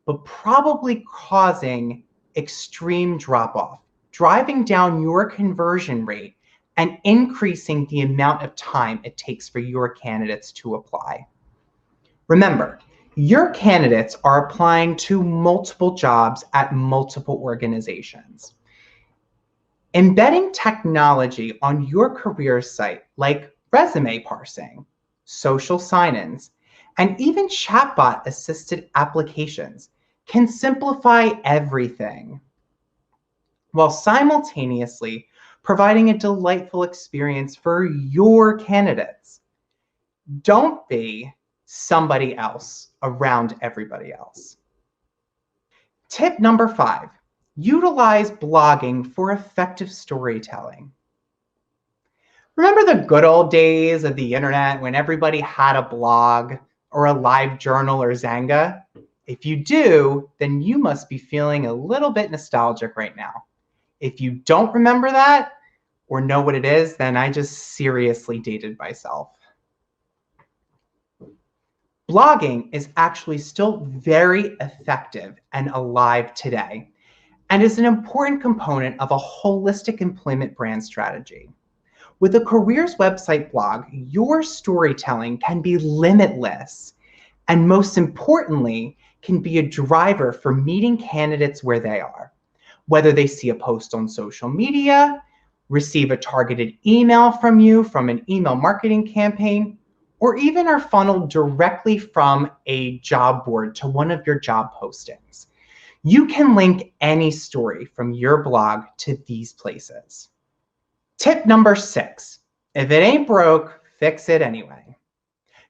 but probably causing extreme drop-off, driving down your conversion rate and increasing the amount of time it takes for your candidates to apply. Remember, your candidates are applying to multiple jobs at multiple organizations. Embedding technology on your career site, like resume parsing, social sign-ins, and even chatbot-assisted applications, can simplify everything, while simultaneously providing a delightful experience for your candidates. Don't be somebody else around everybody else. Tip number 5, utilize blogging for effective storytelling. Remember the good old days of the internet when everybody had a blog or a live journal or Zanga? If you do, then you must be feeling a little bit nostalgic right now. If you don't remember that or know what it is, then I just seriously dated myself. Blogging is actually still very effective and alive today, and is an important component of a holistic employment brand strategy. With a careers website blog, your storytelling can be limitless, and most importantly, can be a driver for meeting candidates where they are. Whether they see a post on social media, receive a targeted email from you from an email marketing campaign, or even are funneled directly from a job board to one of your job postings. You can link any story from your blog to these places. Tip number 6, if it ain't broke, fix it anyway.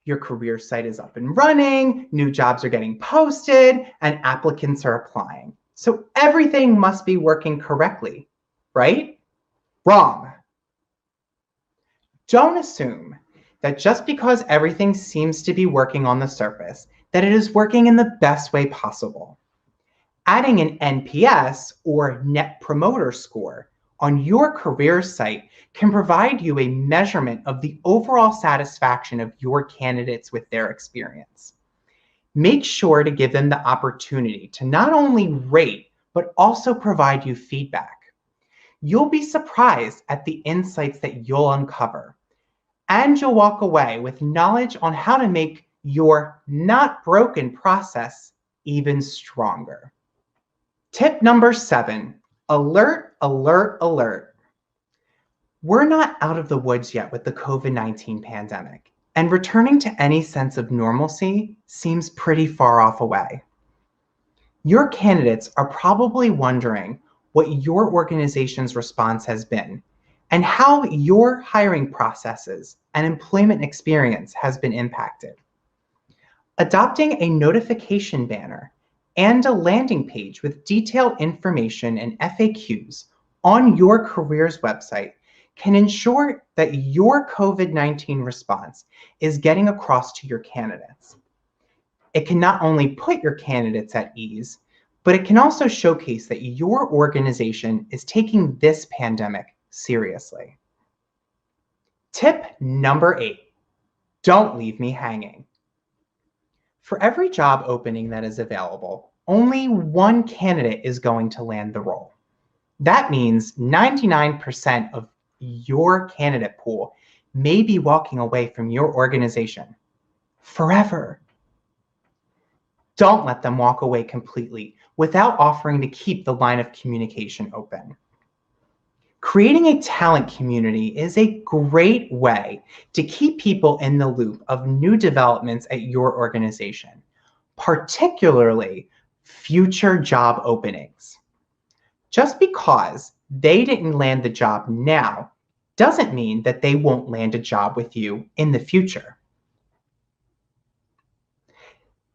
Your career site is up and running, new jobs are getting posted, and applicants are applying. So everything must be working correctly, right? Wrong. Don't assume that just because everything seems to be working on the surface, that it is working in the best way possible. Adding an NPS or Net Promoter Score on your career site can provide you a measurement of the overall satisfaction of your candidates with their experience. Make sure to give them the opportunity to not only rate, but also provide you feedback. You'll be surprised at the insights that you'll uncover, and you'll walk away with knowledge on how to make your not broken process even stronger. Tip number 7, alert, alert, alert. We're not out of the woods yet with the COVID-19 pandemic, and returning to any sense of normalcy seems pretty far off away. Your candidates are probably wondering what your organization's response has been and how your hiring processes and employment experience has been impacted. Adopting a notification banner and a landing page with detailed information and FAQs on your careers website can ensure that your COVID-19 response is getting across to your candidates. It can not only put your candidates at ease, but it can also showcase that your organization is taking this pandemic seriously. Tip number 8, don't leave me hanging. For every job opening that is available, only one candidate is going to land the role. That means 99% of your candidate pool may be walking away from your organization forever. Don't let them walk away completely without offering to keep the line of communication open. Creating a talent community is a great way to keep people in the loop of new developments at your organization, particularly future job openings. Just because they didn't land the job now doesn't mean that they won't land a job with you in the future.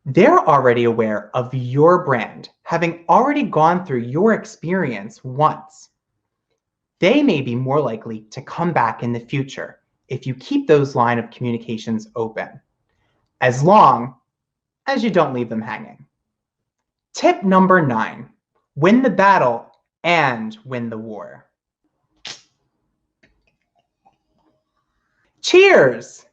They're already aware of your brand, having already gone through your experience once. They may be more likely to come back in the future if you keep those lines of communications open, as long as you don't leave them hanging. Tip number 9, win the battle and win the war. Cheers!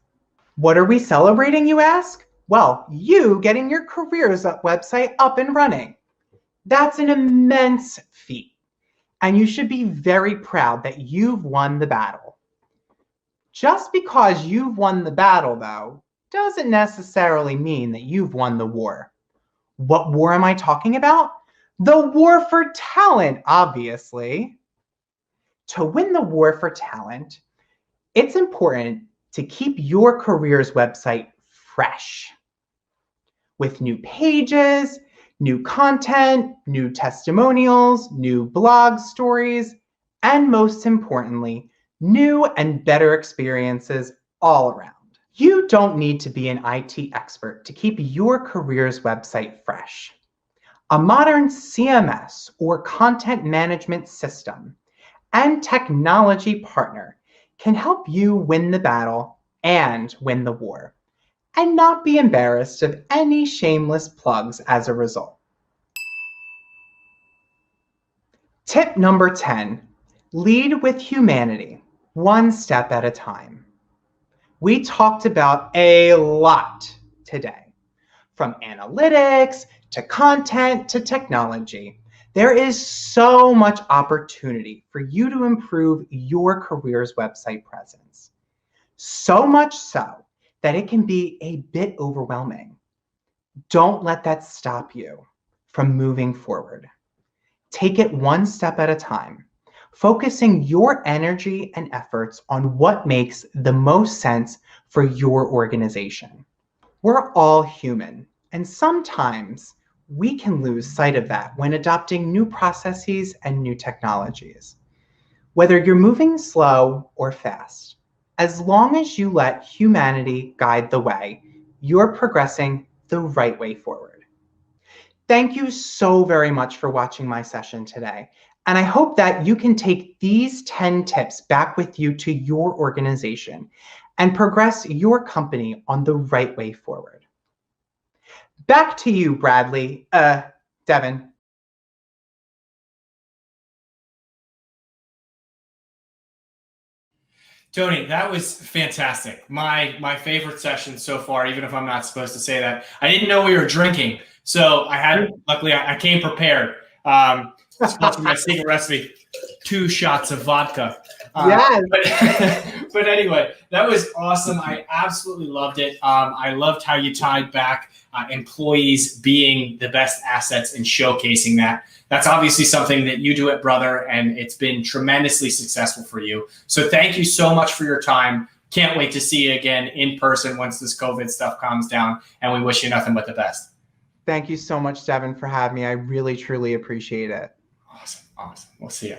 What are we celebrating, you ask? Well, you getting your careers website up and running. That's an immense feat, and you should be very proud that you've won the battle. Just because you've won the battle, though, doesn't necessarily mean that you've won the war. What war am I talking about? The war for talent, obviously. To win the war for talent, it's important to keep your careers website fresh with new pages, new content, new testimonials, new blog stories, and most importantly, new and better experiences all around. You don't need to be an IT expert to keep your careers website fresh. A modern CMS or content management system and technology partner can help you win the battle and win the war, and not be embarrassed of any shameless plugs as a result. Tip number 10, lead with humanity, one step at a time. We talked about a lot today, from analytics to content to technology. There is so much opportunity for you to improve your career's website presence. So much so that it can be a bit overwhelming. Don't let that stop you from moving forward. Take it one step at a time, focusing your energy and efforts on what makes the most sense for your organization. We're all human, and sometimes we can lose sight of that when adopting new processes and new technologies. Whether you're moving slow or fast, as long as you let humanity guide the way, you're progressing the right way forward. Thank you so very much for watching my session today. And I hope that you can take these 10 tips back with you to your organization and progress your company on the right way forward. Back to you, Bradley. Devin. Tony, that was fantastic. My favorite session so far, even if I'm not supposed to say that. I didn't know we were drinking, so luckily I came prepared. Sponsored my secret recipe, 2 shots of vodka. Yes. But anyway, that was awesome. I absolutely loved it. I loved how you tied back employees being the best assets and showcasing that. That's obviously something that you do at Brother, and it's been tremendously successful for you. So thank you so much for your time. Can't wait to see you again in person once this COVID stuff calms down, and we wish you nothing but the best. Thank you so much, Devin, for having me. I really, truly appreciate it. Awesome. We'll see you.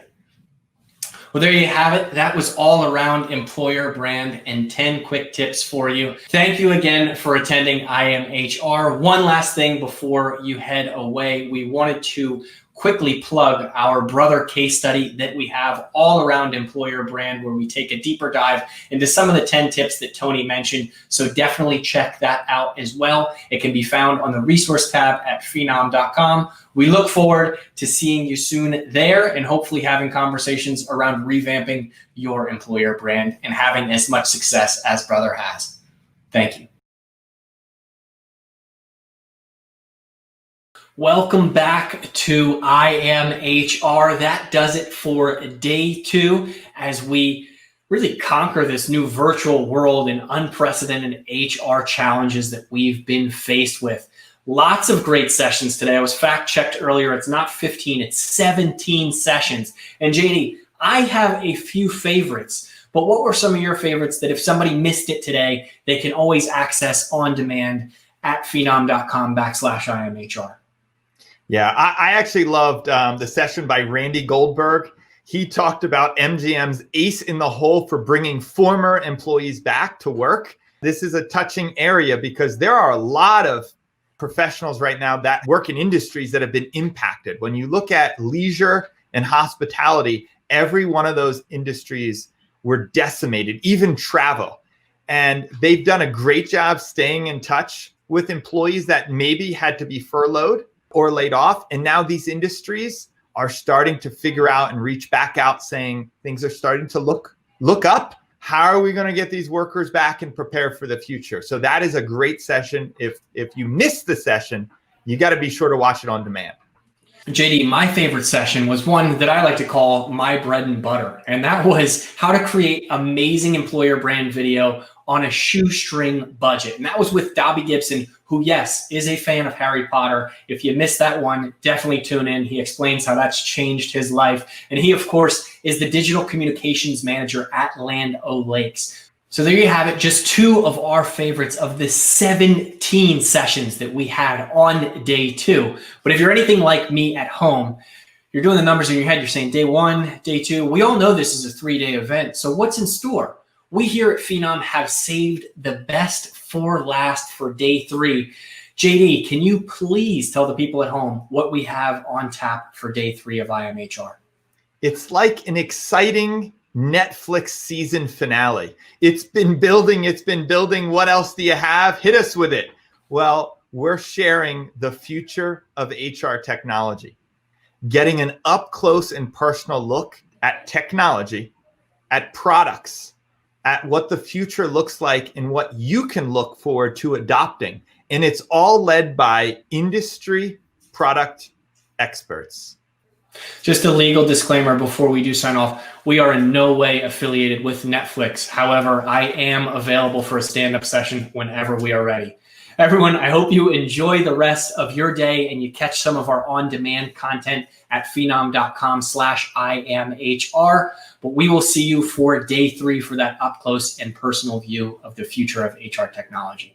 Well, there you have it. That was all around employer brand and 10 quick tips for you. Thank you again for attending IAMHR. One last thing before you head away, we wanted to quickly plug our Brother case study that we have all around employer brand, where we take a deeper dive into some of the 10 tips that Tony mentioned. So definitely check that out as well. It can be found on the resource tab at phenom.com. We look forward to seeing you soon there, and hopefully having conversations around revamping your employer brand and having as much success as Brother has. Thank you. Welcome back to IAMHR. That does it for day 2 as we really conquer this new virtual world and unprecedented HR challenges that we've been faced with. Lots of great sessions today. I was fact-checked earlier. It's not 15, it's 17 sessions. And JD, I have a few favorites, but what were some of your favorites that if somebody missed it today, they can always access on demand at phenom.com/IAMHR? Yeah, I actually loved the session by Randy Goldberg. He talked about MGM's ace in the hole for bringing former employees back to work. This is a touching area because there are a lot of professionals right now that work in industries that have been impacted. When you look at leisure and hospitality, every one of those industries were decimated, even travel. And they've done a great job staying in touch with employees that maybe had to be furloughed or laid off. And now these industries are starting to figure out and reach back out, saying things are starting to look up. How are we going to get these workers back and prepare for the future? So that is a great session. If you missed the session, you got to be sure to watch it on demand. JD, my favorite session was one that I like to call my bread and butter. And that was how to create amazing employer brand video on a shoestring budget. And that was with Dobby Gibson, who, yes, is a fan of Harry Potter. If you missed that one, definitely tune in. He explains how that's changed his life. And he, of course, is the digital communications manager at Land O'Lakes. So there you have it, just 2 of our favorites of the 17 sessions that we had on day 2. But if you're anything like me at home, you're doing the numbers in your head, you're saying day 1, day 2. We all know this is a 3-day event. So what's in store? We here at Phenom have saved the best for last for day 3. JD, can you please tell the people at home what we have on tap for day 3 of IAMHR? It's like an exciting Netflix season finale. It's been building. What else do you have? Hit us with it. Well, we're sharing the future of HR technology, getting an up close and personal look at technology, at products, at what the future looks like and what you can look forward to adopting. And it's all led by industry product experts. Just a legal disclaimer before we do sign off. We are in no way affiliated with Netflix. However, I am available for a stand-up session whenever we are ready. Everyone, I hope you enjoy the rest of your day and you catch some of our on-demand content at phenom.com/IAMHR. But we will see you for day 3 for that up-close and personal view of the future of HR technology.